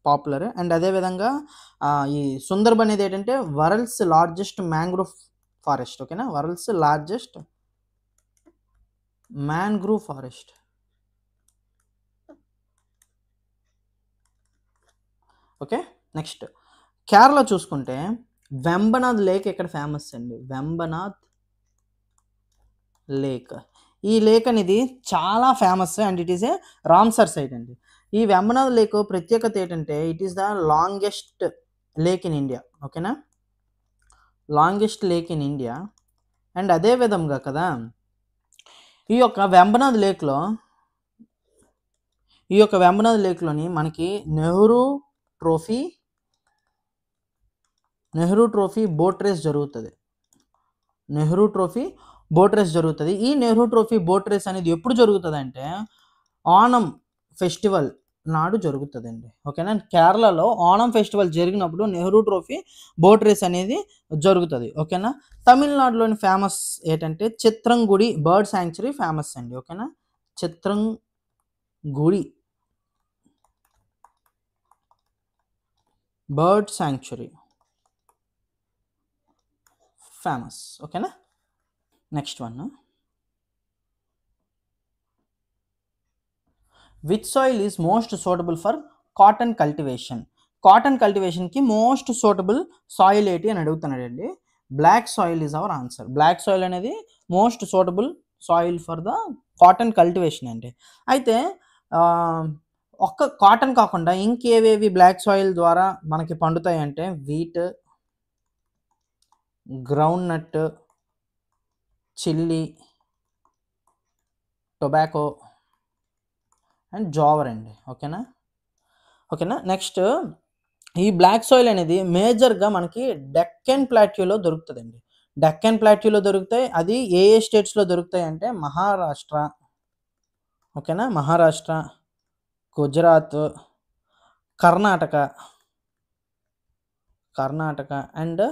పాపులర్. అండ్ అదేవిధంగా ఈ సుందర్బన్ అనేది ఏంటంటే వరల్డ్స్ లార్జెస్ట్ మ్యాంగ్రూవ్ ఫారెస్ట్, ఓకేనా. World's largest mangrove forest, okay. Next Kerala చూసుకుంటే వెంబనాథ్ లేక్ ఇక్కడ ఫేమస్ అండి, వెంబనాథ్ లేక్. ఈ లేక్ అనేది చాలా famous and it is a Ramsar site అండి. ఈ వెంబనాథ్ లేక్ ప్రత్యేకత ఏంటంటే it is the longest lake in India, ఓకేనా. Longest lake in India. And అదే విధంగా కదా ఈ యొక్క వెంబనాథ్ లేక్లోని మనకి నెహ్రూ ట్రోఫీ బోట్ రేస్ జరుగుతుంది. ఈ నెహ్రూ ట్రోఫీ బోట్ రేస్ అనేది ఎప్పుడు జరుగుతుంది అంటే ఓణం ఫెస్టివల్ నాడు జరుగుతుందండి. ఓకేనా. కేరళలో ఓణం ఫెస్టివల్ జరిగినప్పుడు నెహ్రూ ట్రోఫీ బోట్ రేస్ అనేది జరుగుతుంది. ఓకేనా. తమిళనాడులోని ఫేమస్ ఏంటంటే చిత్రంగుడి బర్డ్ శాంక్చురీ ఫేమస్ అండి. ఓకేనా. Chitrangudi bird sanctuary famous. ఓకేనా. Next one, which soil is most suitable for cotton cultivation? Cotton కల్టివేషన్కి మోస్ట్ సూటబుల్ సాయిల్ ఏంటి అని అడుగుతున్నాడండి. Black soil is our answer. Black soil అనేది most suitable soil for the cotton cultivation అండి. అయితే ఒక్క cotton కాకుండా ఇంకేవేవి బ్లాక్ సాయిల్ ద్వారా మనకి పండుతాయి అంటే wheat, ground nut, chilli, tobacco and jowar అండి. ఓకేనా. నెక్స్ట్, ఈ బ్లాక్ సాయిల్ అనేది మేజర్గా మనకి డెక్కన్ ప్లాట్యూలో దొరుకుతుందండి. డెక్కన్ ప్లాట్యూలో దొరుకుతాయి. అది ఏ స్టేట్స్లో దొరుకుతాయి అంటే మహారాష్ట్ర, ఓకేనా, Maharashtra, Gujarat, Karnataka and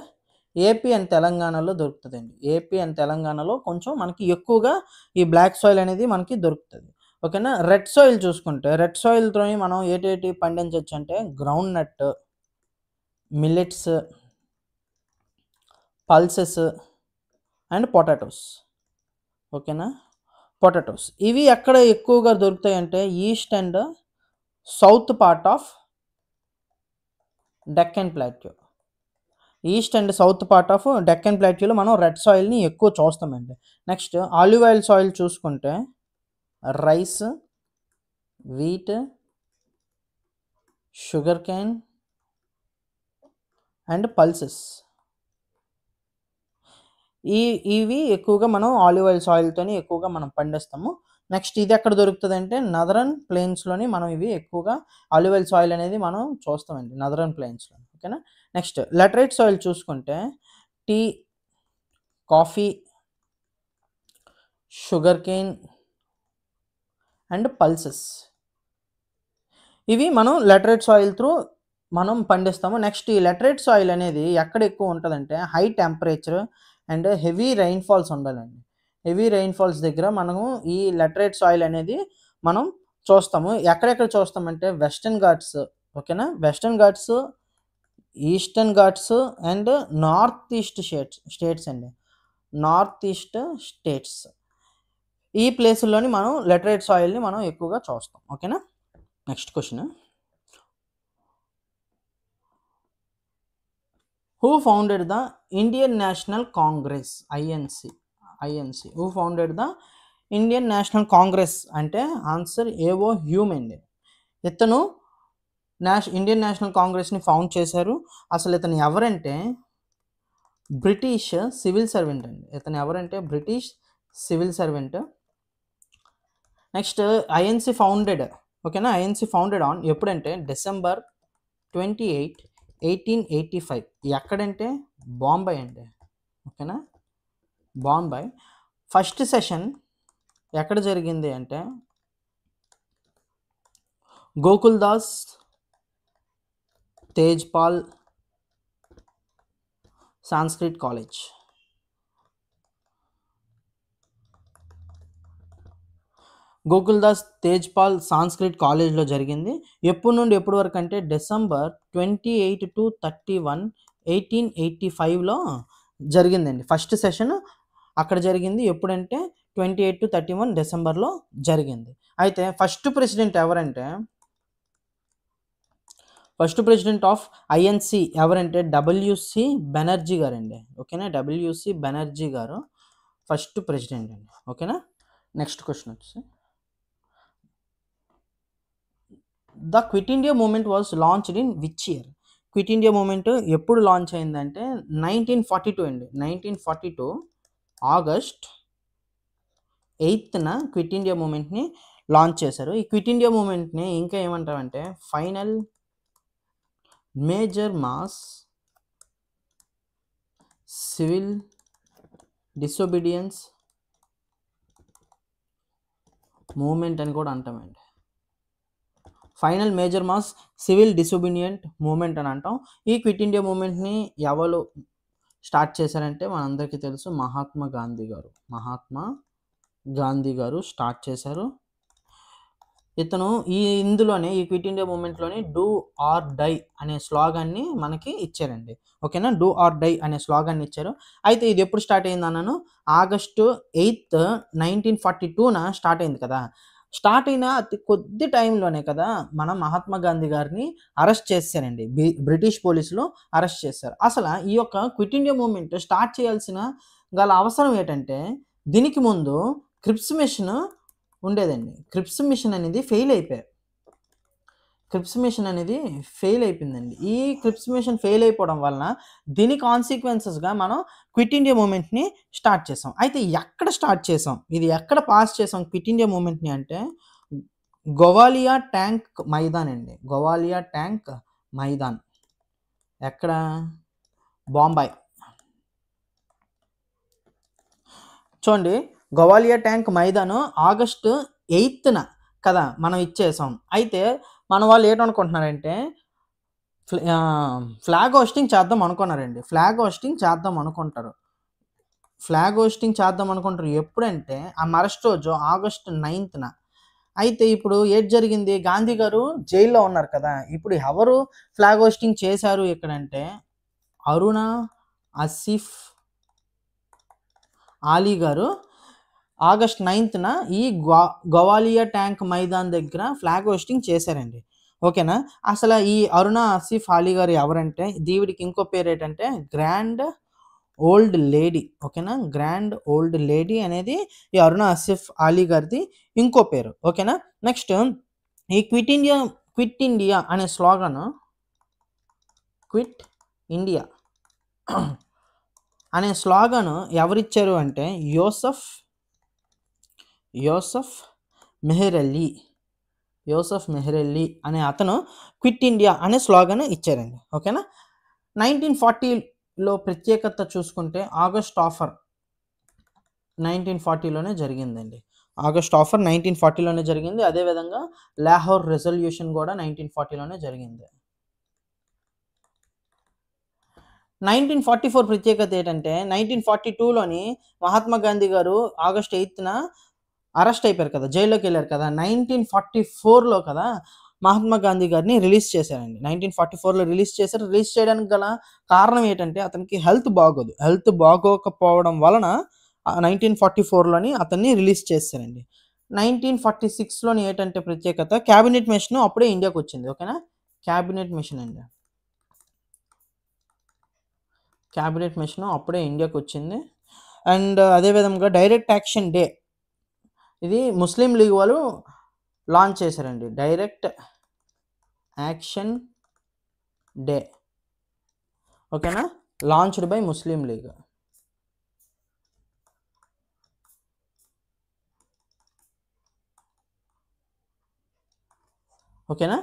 AP and తెలంగాణలో దొరుకుతుందండి. ఏపీ అండ్ తెలంగాణలో కొంచెం మనకి ఎక్కువగా ఈ బ్లాక్ సాయిల్ అనేది మనకి దొరుకుతుంది. ఓకేనా. రెడ్ సాయిల్ చూసుకుంటే రెడ్ సాయిల్తో మనం ఏటి పండించవచ్చు అంటే groundnut, millets, pulses and potatoes. ఓకేనా. పొటాటోస్ ఇవి ఎక్కడ ఎక్కువగా దొరుకుతాయి అంటే east and south part of Deccan plateau. East and south part of Deccan ప్లాట్యూలో మనం రెడ్ సాయిల్ని ఎక్కువ చూస్తామండి. నెక్స్ట్, ఆలివ్ ఆయిల్ సాయిల్ చూసుకుంటే rice, wheat, sugar cane and pulses ఇవి ఎక్కువగా మనం ఆలివ్ ఆయిల్ సాయిల్తోని ఎక్కువగా మనం పండిస్తాము. నెక్స్ట్, ఇది ఎక్కడ దొరుకుతుంది అంటే నదరన్ ప్లెయిన్స్లోని మనం ఇవి ఎక్కువగా ఆలివ్ ఆయిల్ సాయిల్ అనేది మనం చూస్తామండి, నదరన్ ప్లెయిన్స్లో. ఓకేనా. నెక్స్ట్, లాటరైట్ సాయిల్ చూసుకుంటే tea, coffee, sugar Kane and pulses ఇవి మనం లాటరైట్ సాయిల్ త్రూ మనం పండిస్తాము. నెక్స్ట్, ఈ లాటరైట్ సాయిల్ అనేది ఎక్కడ ఎక్కువ ఉంటుందంటే high temperature and heavy rainfalls ఉండాలండి. హెవీ రైన్ఫాల్స్ దగ్గర మనము ఈ లాటరైట్ సాయిల్ అనేది మనం చూస్తాము. ఎక్కడెక్కడ చూస్తామంటే వెస్టర్న్ ఘాట్స్, ఓకేనా, western Ghats, eastern Ghats and north east states అండి. నార్త్ ఈస్ట్ స్టేట్స్ ఈ ప్లేసుల్లోని మనం లాటరైట్ సాయిల్ని మనం ఎక్కువగా చూస్తాం. ఓకేనా. Next question, who founded the Indian national Congress? INC. Who founded the Indian national Congress అంటే ఆన్సర్ ఏవో హ్యూమ్ అండి. ఇతను ఇండియన్ నేషనల్ కాంగ్రెస్ని ఫౌండ్ చేశారు. అసలు ఇతను ఎవరంటే బ్రిటిష్ సివిల్ సర్వెంట్ అండి. British civil servant. Next, INC founded, ఓకేనా, ఐఎన్సి ఫౌండెడ్ ఆన్ ఎప్పుడంటే December 28, 1885. ఎక్కడంటే బాంబే అండి. ఓకేనా, బాంబే. ఫస్ట్ సెషన్ ఎక్కడ జరిగింది అంటే Gokuldas Tejpal Sanskrit college. Gokuldas Tejpal Sanskrit కాలేజ్లో జరిగింది. ఎప్పటి నుండి ఎప్పటి వరకు అంటే December 28 to 31, 1885లో జరిగిందండి. ఫస్ట్ సెషన్ అక్కడ జరిగింది. ఎప్పుడంటే 28 to 31 డిసెంబర్లో జరిగింది. అయితే ఫస్ట్ ప్రెసిడెంట్ ఎవరంటే ఫస్ట్ ప్రెసిడెంట్ ఆఫ్ ఐఎన్సి ఎవరంటే WC బెనర్జీ గారు అండి. ఓకేనా, WC బెనర్జీ గారు ఫస్ట్ ప్రెసిడెంట్ అండి. ఓకేనా. నెక్స్ట్ క్వశ్చన్ వచ్చి, the quit India movement was launched in which year? Quit India movement ఎప్పుడు లాంచ్ అయిందంటే 1942 అండి. 1942 ఆగస్ట్ 8న క్విట్ ఇండియా మూమెంట్ని లాంచ్ చేశారు. ఈ క్విట్ ఇండియా మూమెంట్ని ఇంకా ఏమంటారంటే final major mass civil disobedience movement అని కూడా అంటామండి. Final major mass civil disobedient movement అని అంటాం. ఈ క్విట్ ఇండియా మూమెంట్ని ఎవరు స్టార్ట్ చేశారంటే మనందరికీ తెలుసు, మహాత్మా గాంధీ గారు స్టార్ట్ చేశారు. ఇతను ఇందులోనే ఈ క్విట్ ఇండియా మూమెంట్లోని డూ ఆర్ డై అనే స్లోగాన్ని మనకి ఇచ్చారండి. ఓకేనా, డూ ఆర్ డై అనే స్లోగాన్ని ఇచ్చారు. అయితే ఇది ఎప్పుడు స్టార్ట్ అయింది అన్నాను, ఆగస్టు 8, 1942న స్టార్ట్ అయింది కదా. స్టార్ట్ అయిన అతి కొద్ది టైంలోనే కదా మన మహాత్మా గాంధీ గారిని అరెస్ట్ చేశారండి. బ్రిటిష్ పోలీసులు అరెస్ట్ చేశారు. అసలు ఈ యొక్క క్విట్ ఇండియా మూమెంట్ స్టార్ట్ చేయాల్సిన గల అవసరం ఏంటంటే, దీనికి ముందు క్రిప్స్ మిషన్ ఉండేదండి. క్రిప్స్ మిషన్ అనేది ఫెయిల్ అయిపోయిందండి. ఈ క్రిప్స్ మిషన్ ఫెయిల్ అయిపోవడం వలన దీని కాన్సిక్వెన్సెస్గా మనం క్విట్ ఇండియా మూమెంట్ని స్టార్ట్ చేసాం. అయితే ఎక్కడ స్టార్ట్ చేసాం, ఇది ఎక్కడ పాస్ చేసాం క్విట్ ఇండియా మూమెంట్ని అంటే గోవాలియా ట్యాంక్ మైదాన్ అండి. గోవాలియా ట్యాంక్ మైదాన్ ఎక్కడ? బాంబాయి. చూడండి, గోవాలియా ట్యాంక్ మైదాను ఆగస్టు 8న కదా మనం ఇచ్చేసాం. అయితే మన వాళ్ళు ఏంటనుకుంటున్నారంటే ఫ్లాగ్ హోస్టింగ్ చేద్దాం అనుకున్నారండి. ఫ్లాగ్ హోస్టింగ్ చేద్దాం అనుకుంటారు. ఎప్పుడంటే ఆ మరుసటి రోజు ఆగస్టు 9న. అయితే ఇప్పుడు ఏది జరిగింది, గాంధీ గారు జైల్లో ఉన్నారు కదా. ఇప్పుడు ఎవరు ఫ్లాగ్ హోస్టింగ్ చేశారు ఇక్కడంటే అరుణా ఆసిఫ్ ఆలీ గారు ఆగస్ట్ 9న ఈ గోవాలియా ట్యాంక్ మైదాన్ దగ్గర ఫ్లాగ్ హోస్టింగ్ చేశారండి. ఓకేనా. అసలు ఈ అరుణా ఆసిఫ్ ఆలీ గారు ఎవరంటే, దీవిడికి ఇంకో పేరు ఏంటంటే గ్రాండ్ ఓల్డ్ లేడీ. ఓకేనా, గ్రాండ్ ఓల్డ్ లేడీ అనేది ఈ అరుణా ఆసిఫ్ ఆలీ గారిది ఇంకో పేరు. ఓకేనా. నెక్స్ట్ ఈ క్విట్ ఇండియా అనే స్లోగన్, క్విట్ ఇండియా అనే స్లోగన్ ఎవరిచ్చారు అంటే యూసఫ్ మెహర్ అలీ అనే అతను క్విట్ ఇండియా అనే స్లోగన్ ఇచ్చారండి. ఓకేనా. 1940లో ప్రత్యేకత చూసుకుంటే ఆగస్ట్ ఆఫర్ 1940లోనే జరిగిందండి. ఆగస్ట్ ఆఫర్ 1940లోనే జరిగింది. అదేవిధంగా లాహోర్ రెజల్యూషన్ కూడా 1940లోనే జరిగింది. 1944 ప్రత్యేకత ఏంటంటే 1942లోని మహాత్మా గాంధీ గారు ఆగస్ట్ 8న అరెస్ట్ అయిపోయారు కదా, జైల్లోకి వెళ్ళారు కదా. 1944లో కదా మహాత్మా గాంధీ గారిని రిలీజ్ చేశారండి. 1944లో రిలీజ్ చేశారు. రిలీజ్ చేయడానికి గల కారణం ఏంటంటే అతనికి హెల్త్ బాగోకపోవడం వలన 1944లోని అతన్ని రిలీజ్ చేశారండి. 1946లోని ఏంటంటే ప్రత్యేకత, క్యాబినెట్ మిషన్ అప్పుడే ఇండియాకి వచ్చింది. ఓకేనా, క్యాబినెట్ మిషన్ అప్పుడే ఇండియాకి వచ్చింది. అండ్ అదేవిధంగా డైరెక్ట్ యాక్షన్ డే, ఇది ముస్లిం లీగ్ వాళ్ళు లాంచ్ చేశారండి. Direct action day. ఓకేనా, లాంచ్డ్ బై ముస్లిం లీగ్. ఓకేనా,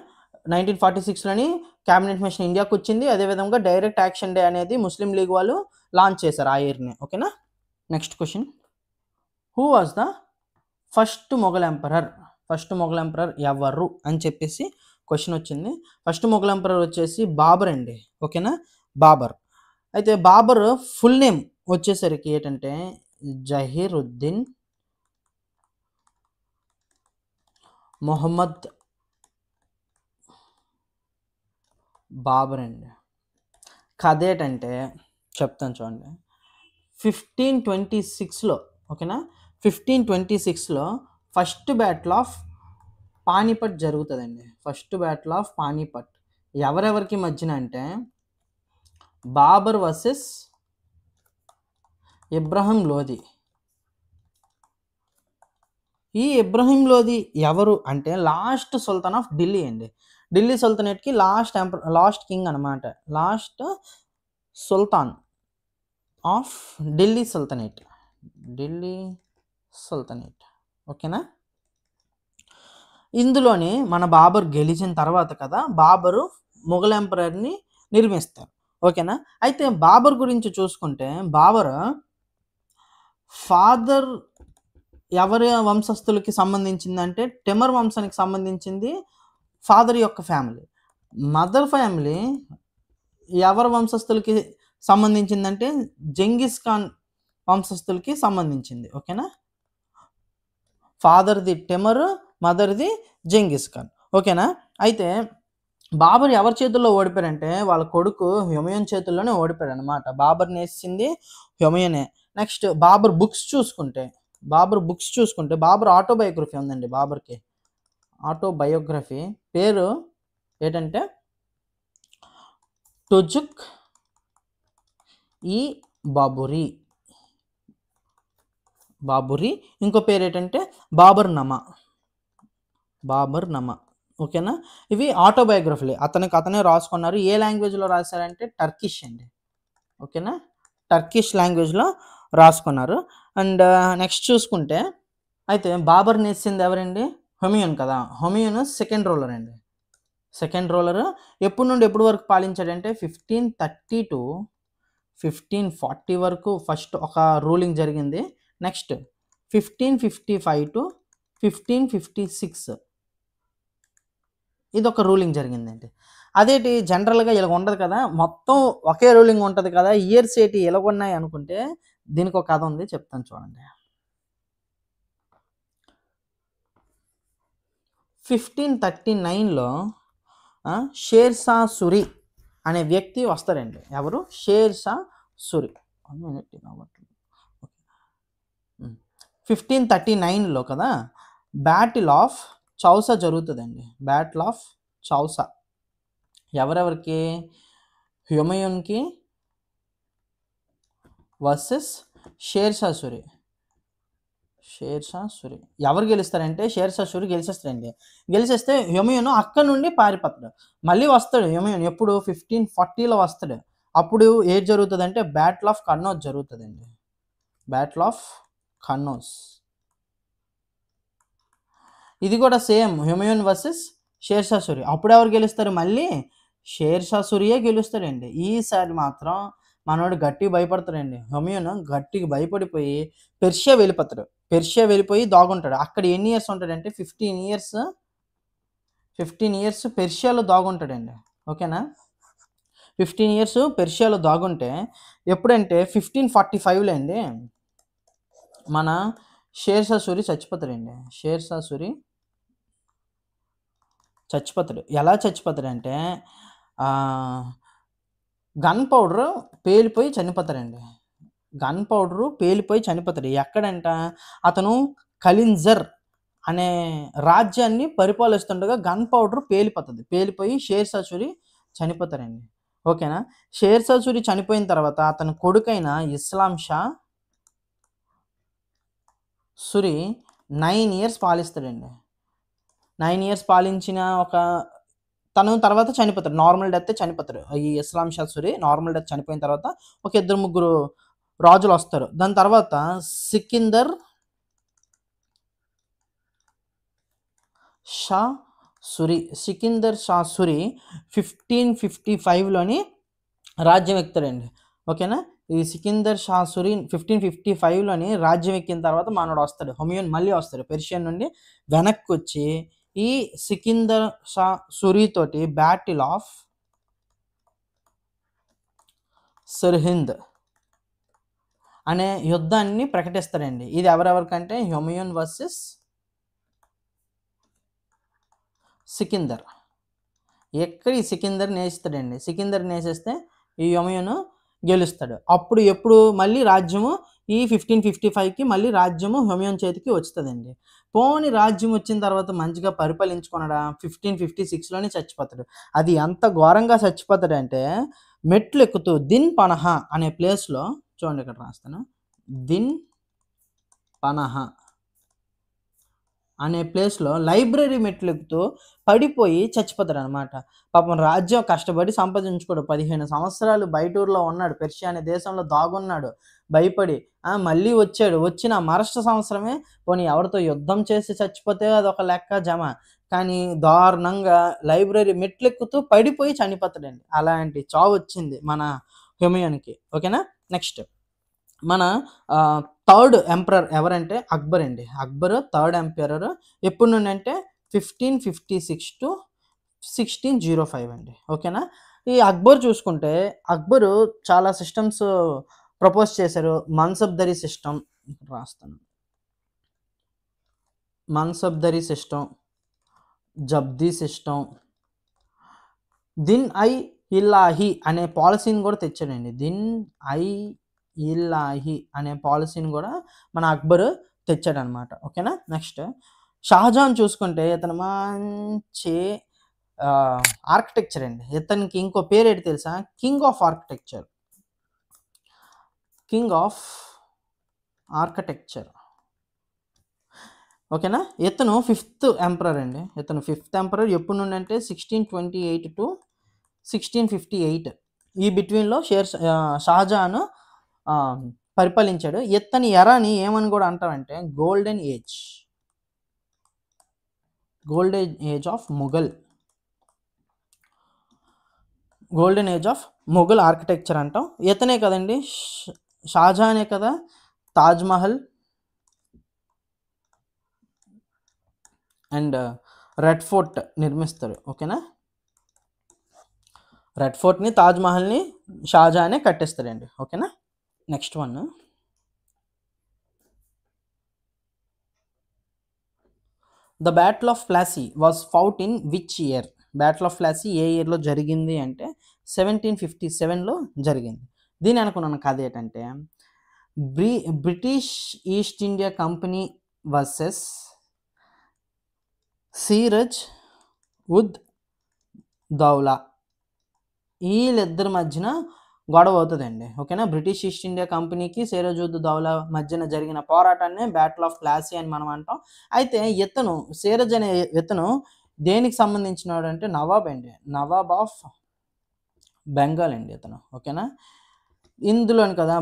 1946లోని క్యాబినెట్ మిషన్ ఇండియాకి వచ్చింది. అదేవిధంగా డైరెక్ట్ యాక్షన్ డే అనేది ముస్లిం లీగ్ వాళ్ళు లాంచ్ చేశారు ఆ ఇయర్ని. ఓకేనా. Next question, who was the first Mughal emperor ఎవరు అని చెప్పేసి క్వశ్చన్ వచ్చింది. ఫస్ట్ మొఘల్ ఎంపరర్ వచ్చేసి బాబర్ అండి. ఓకేనా, బాబర్. అయితే బాబర్ ఫుల్ నేమ్ వచ్చేసరికి ఏంటంటే జహీరుద్దీన్ మొహమ్మద్ బాబర్ అండి. కథ ఏంటంటే చెప్తాను చూడండి. 1526లో, ఓకేనా, 1526లో ఫస్ట్ బ్యాటిల్ ఆఫ్ పానీపట్ జరుగుతుందండి. ఫస్ట్ బ్యాటిల్ ఆఫ్ పానీపట్ ఎవరెవరికి మధ్యన అంటే బాబర్ వర్సెస్ ఇబ్రహీం లోధి. ఈ ఇబ్రహీం లోధి ఎవరు అంటే లాస్ట్ సుల్తాన్ ఆఫ్ ఢిల్లీ అండి. ఢిల్లీ సుల్తానేట్కి లాస్ట్ కింగ్ అనమాట, last Sultan of Delhi sultanate. ఓకేనా. ఇందులోని మన బాబర్ గెలిచిన తర్వాత కదా బాబరు మొఘల్ ఎంపరర్ని నిర్మిస్తారు. ఓకేనా. అయితే బాబర్ గురించి చూసుకుంటే బాబర్ ఫాదర్ ఎవరి వంశస్థులకి సంబంధించిందంటే టెమర్ వంశానికి సంబంధించింది ఫాదర్ యొక్క ఫ్యామిలీ. మదర్ ఫ్యామిలీ ఎవరి వంశస్థులకి సంబంధించిందంటే జంగిస్ ఖాన్ వంశస్థులకి సంబంధించింది. ఓకేనా. ఫాదర్ది టెమర్, మదర్ది జంగిస్ ఖాన్. ఓకేనా. అయితే బాబర్ ఎవరి చేతుల్లో ఓడిపోయారంటే వాళ్ళ కొడుకు హుమయూన్ చేతుల్లోనే ఓడిపోయాడు అనమాట. బాబర్ నేసింది హుమయూనే. నెక్స్ట్ బాబర్ బుక్స్ చూసుకుంటే బాబర్ ఆటోబయోగ్రఫీ ఉందండి. బాబర్కి ఆటోబయోగ్రఫీ పేరు ఏంటంటే టుజుక్ ఈ బాబురి. ఇంకో పేరు ఏంటంటే బాబర్ నమా. ఓకేనా. ఇవి ఆటోబయోగ్రఫీలే, అతనే రాసుకున్నారు. ఏ లాంగ్వేజ్లో రాశారంటే టర్కిష్ అండి. ఓకేనా, టర్కిష్ లాంగ్వేజ్లో రాసుకున్నారు. అండ్ నెక్స్ట్ చూసుకుంటే అయితే బాబర్ నేసింది ఎవరండి? హుమయూన్ కదా. హుమయూన్ సెకండ్ రూలర్ అండి. ఎప్పటి నుండి ఎప్పటి వరకు పాలించాడంటే 1530 to 1540 వరకు ఫస్ట్ ఒక రూలింగ్ జరిగింది. నెక్స్ట్ 1555 to 1556 ఇది ఒక రూలింగ్ జరిగిందండి. అదేంటి జనరల్గా ఇలా ఉండదు కదా, మొత్తం ఒకే రూలింగ్ ఉంటుంది కదా, ఇయర్స్ ఏంటి ఇలాగున్నాయి అనుకుంటే దీనికి ఒక కథ ఉంది, చెప్తాను చూడండి. 1539లో షేర్ షా సూరి అనే వ్యక్తి వస్తారండి. ఎవరు? షేర్ షా సూరి. 1539లో కదా బ్యాటిల్ ఆఫ్ చౌసా జరుగుతుందండి. బ్యాటిల్ ఆఫ్ చౌసా ఎవరెవరికి? హుమయూన్కి వర్సెస్ షేర్ షా సూరి. ఎవరు గెలుస్తారంటే షేర్ షా సూరి గెలిచేస్తారండి. గెలిచేస్తే హుమయూన్ అక్కడ నుండి పారిపోతాడు. మళ్ళీ వస్తాడు హుమయూన్. ఎప్పుడు? 1540లో వస్తాడు. అప్పుడు ఏది జరుగుతుందంటే బ్యాటిల్ ఆఫ్ కన్నౌజ్ జరుగుతుందండి. Battle of Kannauj. ఇది కూడా same Humayun versus share Shah Suri. అప్పుడు ఎవరు గెలుస్తారు? మళ్ళీ షేర్ షా సూరియే గెలుస్తాడండి. ఈసారి మాత్రం మనోడు గట్టిగా భయపడతాడండి. హుమయూన్ గట్టిగా భయపడిపోయి పెర్షియా వెళ్ళిపోయి దాగుంటాడు. అక్కడ ఎన్ని ఇయర్స్ ఉంటాడంటే 15 ఇయర్స్ పెర్షియాలో దాగుంటాడండి. ఓకేనా. 15 ఇయర్స్ పెర్షియాలో దాగుంటే ఎప్పుడంటే 1545లో అండి మన షేర్ షా సూరి చచ్చిపోతాడండి. ఎలా చచ్చిపోతాడంటే గన్ పౌడర్ పేలిపోయి చనిపోతాడు. ఎక్కడంట? అతను ఖలింజర్ అనే రాజ్యాన్ని పరిపాలిస్తుండగా గన్ పౌడర్ పేలిపోయి షేర్ షా సూరి చనిపోతారండి. ఓకేనా. షేర్ షా సూరి చనిపోయిన తర్వాత అతని కొడుకైన ఇస్లాం షా సూరి 9 ఇయర్స్ పాలిస్తాడండి. 9 ఇయర్స్ పాలించిన తను తర్వాత చనిపోతాడు. నార్మల్ డెత్ చనిపోతాడు. ఈ ఇస్లాం షా సూరి నార్మల్ డెత్ చనిపోయిన తర్వాత ఒక 2-3 రాజులు వస్తారు. దాని తర్వాత సికిందర్ షా సూరి 1555లోని రాజ్యం ఎక్కుతాడండి. ఓకేనా. ఈ సికిందర్ షా సూరి 1555లోని రాజ్యం ఎక్కిన తర్వాత మనోడు వస్తాడు. హుమయూన్ మళ్ళీ వస్తాడు పెర్షియన్ నుండి వెనక్కి వచ్చి ఈ సికిందర్ షా సూరి తోటి బ్యాటిల్ ఆఫ్ సర్హింద్ అనే యుద్ధాన్ని ప్రకటిస్తాడండి. ఇది ఎవరెవరికంటే హుమయూన్ వర్సెస్ సికిందర్. ఎక్కడ ఈ సికిందర్ నేస్తాడండి. సికిందర్ నేసేస్తే ఈ హుమయూన్ గెలుస్తాడు. అప్పుడు మళ్ళీ రాజ్యము ఈ 1555కి మళ్ళీ రాజ్యము హుమయూన్ చేతికి వస్తుందండి. పోని రాజ్యం వచ్చిన తర్వాత మంచిగా పరిపాలించుకున్నాడా 1556లోనే చచ్చిపోతాడు. అది ఎంత ఘోరంగా చచ్చిపోతాడంటే మెట్లు ఎక్కుతూ దిన్ పనహా అనే ప్లేస్లో, చూడండి ఇక్కడ రాస్తాను, దిన్ పనహా అనే ప్లేస్లో లైబ్రరీ మెట్లు ఎక్కుతూ పడిపోయి చచ్చిపోతాడు అనమాట. పాపం రాజ్యం కష్టపడి సంపాదించుకోడు. 15 సంవత్సరాలు బయటూరులో ఉన్నాడు. పెర్షియా అనే దేశంలో దాగున్నాడు భయపడి. మళ్ళీ వచ్చాడు. వచ్చిన మరుసటి సంవత్సరమే పోనీ ఎవరితో యుద్ధం చేసి చచ్చిపోతే అదొక లెక్క జమ. కానీ దారుణంగా లైబ్రరీ మెట్లెక్కుతూ పడిపోయి చనిపోతాడండి. అలాంటి చావొచ్చింది మన హుమయూన్‌కి. ఓకేనా. నెక్స్ట్ మన థర్డ్ ఎంపరర్ ఎవరంటే అక్బర్ అండి. Akbar third emperor. ఎప్పటి నుండి అంటే 1556 టు 1605 అండి. ఓకేనా. ఈ అక్బర్ చూసుకుంటే అక్బరు చాలా సిస్టమ్స్ ప్రపోజ్ చేశారు. మన్సబ్దరీ సిస్టమ్ రాస్తాను. మన్సబ్దరీ సిస్టమ్, జబ్దీ సిస్టమ్, దిన్ ఐ ఇల్లాహి అనే పాలసీని కూడా తెచ్చాడండి. దిన్ ఐ ఇల్లాహి అనే పాలసీని కూడా మన అక్బర్ తెచ్చాడనమాట. ఓకేనా. నెక్స్ట్ షాజహాన్ చూసుకుంటే ఇతను మంచి ఆర్కిటెక్చర్ అండి. ఇతనికి ఇంకో పేరు ఏంటి తెలుసా? King of architecture. King of architecture. ఓకేనా. ఇతను 5th ఎంపరర్ అండి. ఇతను 5th ఎంపరర్. ఎప్పటి నుండి అంటే 1628 టు 1658 ఈ బిట్వీన్లో షాజహాన్ పరిపాలించాడు. ఇతని ఎరాని ఏమని కూడా అంటారంటే golden age. Golden age of Mughal. Golden age of Mughal architecture అంటాం. ఇతనే కదండి, షాజహానే కదా తాజ్మహల్ అండ్ రెడ్ ఫోర్ట్ నిర్మిస్తారు. ఓకేనా. రెడ్ ఫోర్ట్ని, తాజ్మహల్ని షాజహానే కట్టిస్తాడండి. ఓకేనా. Next one, the battle of Plassey was fought in which year? Battle of Plassey ఏ ఇయర్లో జరిగింది అంటే 1757లో జరిగింది. దీని అనుకున్నాను కథ ఏంటంటే British East India Company versus Siraj ud Daula. వీళ్ళిద్దరి మధ్యన గొడవ అవుతుందండి. ఓకేనా. బ్రిటిష్ ఈస్ట్ ఇండియా కంపెనీకి సిరాజ్ ఉద్ దౌలా మధ్యన జరిగిన పోరాటాన్ని బ్యాటిల్ ఆఫ్ ప్లాసీ అని మనం అంటాం. అయితే ఇతను సిరాజ్ అనే ఇతను దేనికి సంబంధించినాడు అంటే నవాబ్ అండి. నవాబ్ ఆఫ్ బెంగాల్ అండి ఇతను. ఓకేనా. ఇందులోని కదా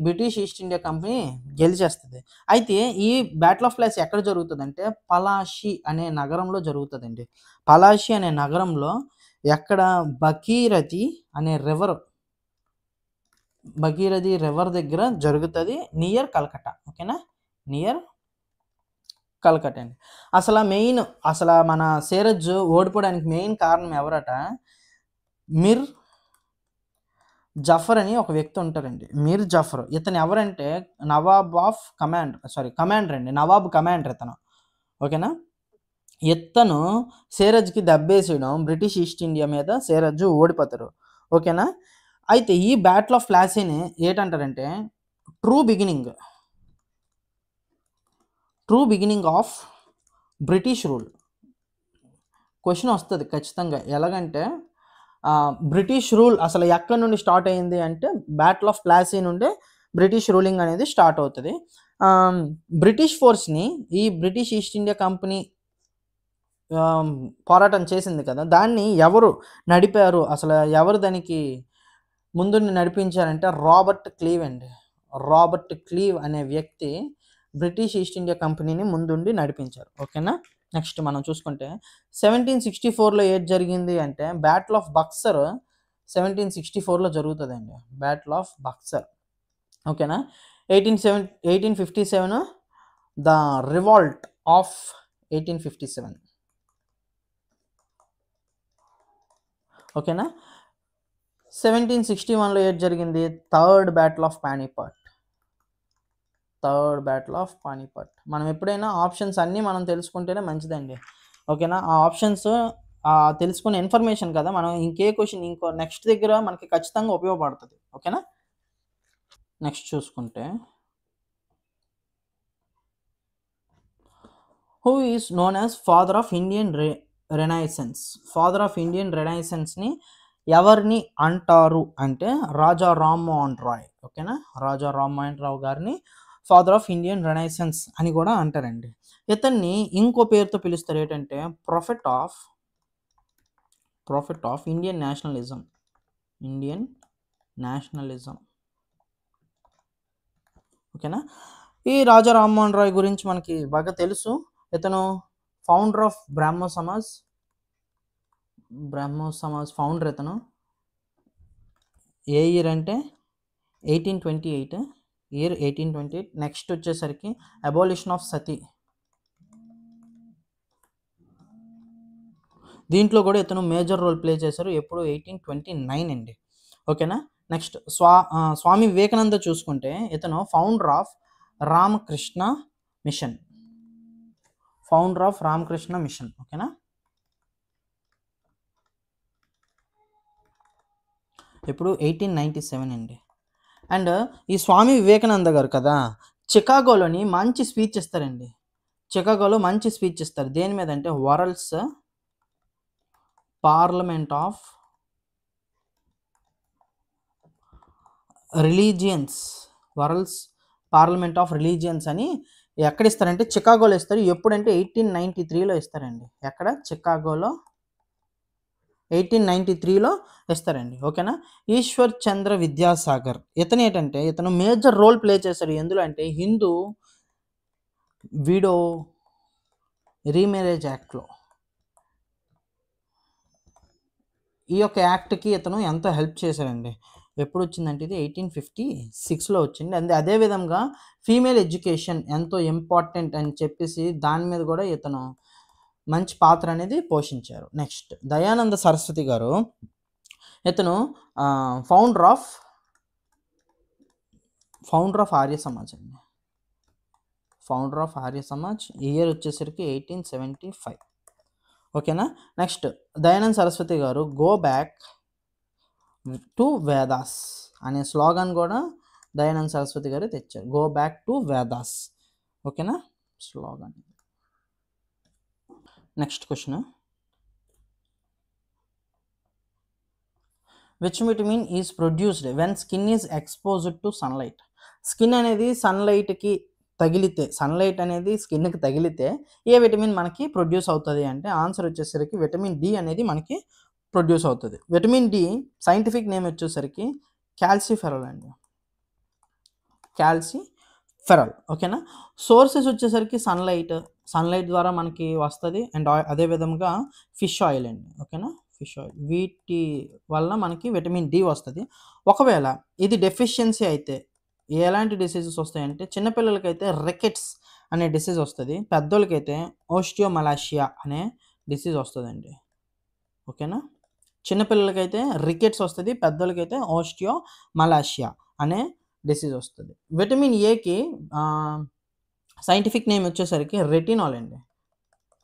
బ్రిటిష్ ఈస్ట్ ఇండియా కంపెనీ గెలిచేస్తుంది. అయితే ఈ బ్యాటిల్ ఆఫ్ ప్లాసీ ఎక్కడ జరుగుతుందంటే పలాషి అనే నగరంలో జరుగుతుందండి. పలాషి అనే నగరంలో ఎక్కడ భగీరథి అనే భగీరథి రివర్ దగ్గర జరుగుతుంది, నియర్ కల్కట్టా. ఓకేనా. నియర్ కల్కట్టా అండి. అసలు మన సిరాజ్ ఓడిపోవడానికి మెయిన్ కారణం ఎవరట? మిర్ జఫర్ అని ఒక వ్యక్తి ఉంటారండి. మీర్ జఫర్. ఇతను ఎవరంటే కమాండర్ అండి. నవాబ్ కమాండర్ ఇతను. ఓకేనా. ఇతను సిరాజ్కి దెబ్బేసేయడం, బ్రిటిష్ ఈస్ట్ ఇండియా మీద సిరాజ్ ఓడిపోతారు. ఓకేనా. అయితే ఈ బ్యాటిల్ ఆఫ్ ప్లాసీని ఏంటంటారంటే true beginning of British rule. Question వస్తుంది ఖచ్చితంగా. ఎలాగంటే బ్రిటిష్ రూల్ అసలు ఎక్కడి నుండి స్టార్ట్ అయింది అంటే బ్యాటిల్ ఆఫ్ ప్లాసీ నుండి బ్రిటిష్ రూలింగ్ అనేది స్టార్ట్ అవుతుంది. బ్రిటిష్ ఫోర్స్ని ఈ బ్రిటిష్ ఈస్ట్ ఇండియా కంపెనీ పోరాటం చేసింది కదా, దాన్ని ఎవరు నడిపారు, అసలు ఎవరు దానికి ముందుండి నడిపించారంటే రాబర్ట్ క్లీవ్ అండి. రాబర్ట్ క్లీవ్ అనే వ్యక్తి బ్రిటిష్ ఈస్ట్ ఇండియా కంపెనీని ముందుండి నడిపించారు. ఓకేనా. నెక్స్ట్ మనం చూసుకుంటే 1764లో ఏది జరిగింది అంటే బ్యాటిల్ ఆఫ్ బక్సర్ 1764లో జరుగుతుందండి. Battle of Buxar. ఓకేనా. 1857 ద రివాల్ట్ ఆఫ్ 1857. ఓకేనా. 1761లో ఏది జరిగింది? Third battle of Panipat. మనం ఎప్పుడైనా ఆప్షన్స్ అన్నీ మనం తెలుసుకుంటేనే మంచిదండి. ఓకేనా. ఆ ఆప్షన్స్ తెలుసుకునే ఇన్ఫర్మేషన్ కదా మనం ఇంకో నెక్స్ట్ దగ్గర మనకి ఖచ్చితంగా ఉపయోగపడుతుంది. ఓకేనా. నెక్స్ట్ చూసుకుంటే who is known as father of Indian renaissance? Father of Indian రెనైసెన్స్ని ఎవరిని అంటారు అంటే రాజా రామ్మోహన్ రాయ్. ఓకేనా. రాజా రామ్మోహన్ రావు గారిని ఫాదర్ ఆఫ్ ఇండియన్ రెనైసెన్స్ అని కూడా అంటారండి. ఇతన్ని ఇంకో పేరుతో పిలుస్తారు ఏంటంటే ప్రొఫెట్ ఆఫ్ ఇండియన్ నేషనలిజం. ఓకేనా. ఈ రాజా రామ్మోహన్ రాయ్ గురించి మనకి బాగా తెలుసు. ఇతను ఫౌండర్ ఆఫ్ బ్రాహ్మో సమాజ్ ఫౌండర్. ఇతను ఏ ఇయర్ అంటే 1828 ఇయర్ 1828. నెక్స్ట్ వచ్చేసరికి అబాలిషన్ ఆఫ్ సతీ, దీంట్లో కూడా ఇతను మేజర్ రోల్ ప్లే చేశారు. ఎప్పుడు 1829 అండి. ఓకేనా. నెక్స్ట్ స్వామి వివేకానంద చూసుకుంటే ఇతను ఫౌండర్ ఆఫ్ రామకృష్ణ మిషన్. ఓకేనా. ఇప్పుడు 1897 అండి. అండ్ ఈ స్వామి వివేకానంద గారు కదా చికాగోలో మంచి స్పీచ్ ఇస్తారండి. దేని మీద అంటే వరల్డ్స్ పార్లమెంట్ ఆఫ్ రిలీజియన్స్ అని ఎక్కడ ఇస్తారంటే చికాగోలో ఇస్తారు. ఎప్పుడంటే 1893లో ఇస్తారండి. ఎక్కడ? చికాగోలో 1893లో ఇస్తారండి. ఓకేనా. ఈశ్వర్ చంద్ర విద్యాసాగర్ ఇతను మేజర్ రోల్ ప్లే చేశారు. ఎందులో అంటే హిందూ విడో రీమ్యారేజ్ యాక్ట్లో. ఈ యొక్క యాక్ట్కి ఇతను ఎంతో హెల్ప్ చేశారండి. ఎప్పుడు వచ్చిందంటే ఇది 1856లో వచ్చింది. అదే విధంగా ఫీమేల్ ఎడ్యుకేషన్ ఎంతో ఇంపార్టెంట్ అని చెప్పేసి దాని మీద కూడా ఇతను మంచి పాత్ర అనేది పోషించారు. నెక్స్ట్ దయానంద సరస్వతి గారు ఇతను founder of Arya Samaj year వచ్చేసరికి 1875. ఓకేనా. నెక్స్ట్ దయానంద సరస్వతి గారు గో బ్యాక్ టు వేదాస్ అనే స్లోగన్ కూడా దయానంద సరస్వతి గారు తెచ్చారు. Go back to Vedas. ఓకేనా slogan. Next question, which vitamin is produced when skin is exposed to sunlight? Skin అనేది సన్లైట్ అనేది స్కిన్కి తగిలితే ఏ విటమిన్ మనకి ప్రొడ్యూస్ అవుతుంది అంటే ఆన్సర్ వచ్చేసరికి విటమిన్ డి అనేది మనకి ప్రొడ్యూస్ అవుతుంది. విటమిన్ డి సైంటిఫిక్ నేమ్ వచ్చేసరికి క్యాల్సిఫెరాల్ అండి. ఓకేనా. సోర్సెస్ వచ్చేసరికి సన్లైట్ ద్వారా మనకి వస్తుంది. అండ్ అదే విధంగా ఫిష్ ఆయిల్ అండి. ఓకేనా. ఫిష్ ఆయిల్, వీటి వల్ల మనకి విటమిన్ డి వస్తుంది. ఒకవేళ ఇది డెఫిషియన్సీ అయితే ఎలాంటి డిసీజెస్ వస్తాయంటే చిన్నపిల్లలకైతే రికెట్స్ అనే డిసీజ్ వస్తుంది. పెద్దోళ్ళకైతే ఓస్టియోమలాషియా అనే డిసీజ్ వస్తుందండి. ఓకేనా. చిన్నపిల్లలకైతే రికెట్స్ వస్తుంది, పెద్దోళ్ళకైతే ఓస్టియోమలాషియా అనే డిసీజ్ వస్తుంది. విటమిన్ ఏకి సైంటిఫిక్ నేమ్ వచ్చేసరికి రెటినాల్ అండి.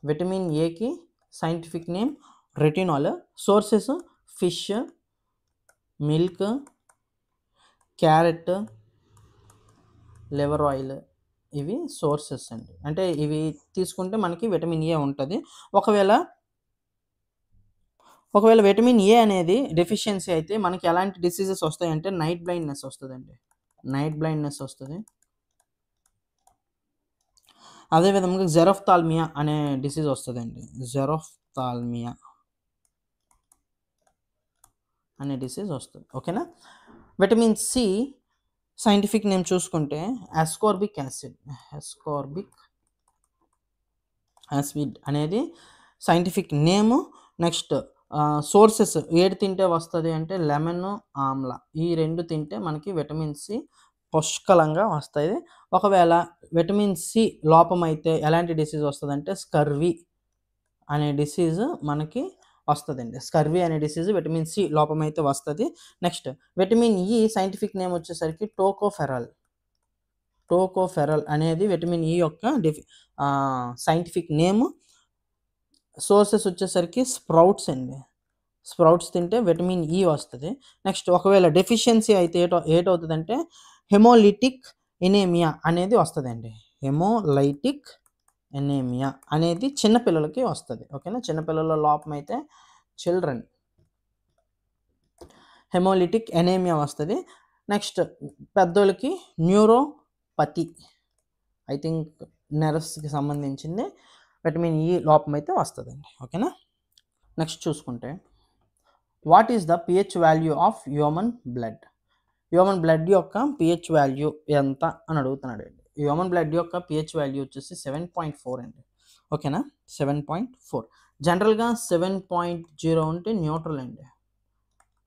విటమిన్ ఏకి scientific name retinol. Sources fish, milk, carrot, liver oil, ఇవి సోర్సెస్ అండి. అంటే ఇవి తీసుకుంటే మనకి విటమిన్ ఏ ఉంటుంది. ఒకవేళ విటమిన్ ఏ అనేది డెఫిషియన్సీ అయితే మనకి ఎలాంటి డిసీజెస్ వస్తాయంటే నైట్ బ్లైండ్నెస్ వస్తుందండి. అదేవిధంగా జెరోఫ్థాల్మియా అనే డిసీజ్ వస్తుందండి. జెరోఫ్థాల్మియా అనే డిసీజ్ వస్తుంది. ఓకేనా. విటమిన్ సి సైంటిఫిక్ నేమ్ చూసుకుంటే అస్కార్బిక్ యాసిడ్ అనేది సైంటిఫిక్ నేము. నెక్స్ట్ సోర్సెస్ ఏది తింటే వస్తుంది అంటే లెమన్, ఆమ్లా, ఈ రెండు తింటే మనకి విటమిన్ సి పుష్కలంగా వస్తుంది. ఒకవేళ విటమిన్ సి లోపం అయితే ఎలాంటి డిసీజ్ వస్తుందంటే స్కర్వీ అనే డిసీజ్ మనకి వస్తుందండి. స్కర్వీ అనే డిసీజ్ విటమిన్ సి లోపం అయితే వస్తుంది. Next vitamin E scientific name వచ్చేసరికి టోకోఫెరల్ అనేది విటమిన్ ఈ యొక్క సైంటిఫిక్ నేమ్. సోర్సెస్ వచ్చేసరికి స్ప్రౌట్స్ అండి. స్ప్రౌట్స్ తింటే విటమిన్ ఈ వస్తుంది. నెక్స్ట్ ఒకవేళ డెఫిషియన్సీ అయితే ఏటవుతుందంటే హెమోలిటిక్ ఎనీమియా అనేది వస్తుందండి. హెమోలైటిక్ ఎనీమియా అనేది చిన్నపిల్లలకి వస్తుంది. ఓకేనా. చిన్నపిల్లల లోపం అయితే హెమోలిటిక్ ఎనీమియా వస్తుంది. నెక్స్ట్ పెద్దోళ్ళకి న్యూరోపతి, ఐ థింక్ నెర్వ్స్కి సంబంధించింది విటమిన్ ఈ లోపం అయితే వస్తుందండి. ఓకేనా. నెక్స్ట్ చూసుకుంటే what is the pH value of human blood. Human blood యొక్క పిహెచ్ వాల్యూ ఎంత అని అడుగుతున్నాడు అండి. హ్యూమన్ బ్లడ్ యొక్క పిహెచ్ వాల్యూ వచ్చేసి 7.4 అండి. ఓకేనా. 7.4 జనరల్గా 7.0 ఉంటే న్యూట్రల్ అండి.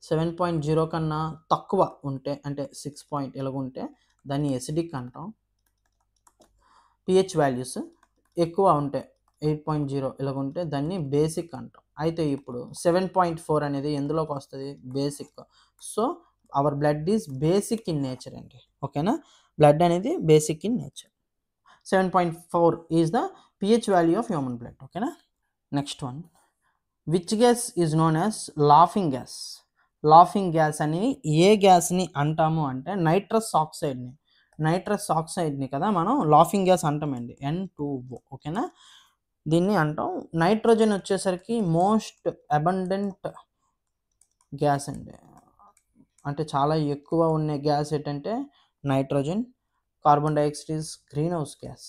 7.0 కన్నా తక్కువ ఉంటే అంటే 6 పాయింట్ ఇలాగుంటే దాన్ని ఎసిడిక్ అంటాం. పిహెచ్ వాల్యూస్ ఎక్కువ ఉంటే 8.0 ఇలాగుంటే దాన్ని బేసిక్ అంటాం. అయితే ఇప్పుడు 7.4 అనేది ఎందులోకి వస్తుంది, basic. So our blood is basic in nature అండి. ఓకేనా. బ్లడ్ అనేది basic in nature. 7.4 is the pH value of human blood. ఓకేనా. Next one, which gas is known as laughing gas. Laughing gas అని ఏ గ్యాస్ని అంటాము అంటే నైట్రస్ ఆక్సైడ్ని. నైట్రస్ ఆక్సైడ్ని కదా మనం లాఫింగ్ గ్యాస్ అంటామండి, N2O. ఓకేనా. దీన్ని అంటాం. నైట్రోజన్ వచ్చేసరికి మోస్ట్ అబండెంట్ గ్యాస్ అండి. అంటే చాలా ఎక్కువ ఉన్న గ్యాస్ ఏంటంటే nitrogen. Carbon dioxide is greenhouse gas.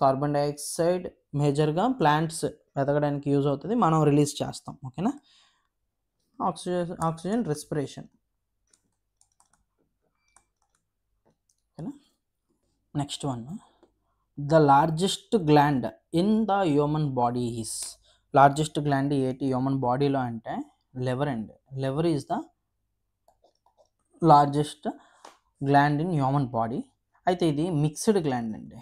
Carbon dioxide మేజర్గా ప్లాంట్స్ ఎదగడానికి యూజ్ అవుతుంది, మనం రిలీజ్ చేస్తాం. ఓకేనా. Oxygen respiration. ఓకేనా. Next one, the largest gland in the human body is. Largest gland ఏంటి హ్యూమన్ బాడీలో అంటే లివర్ అండి. Liver is the largest gland in human body. అయితే ఇది మిక్స్డ్ గ్లాండ్ అండి.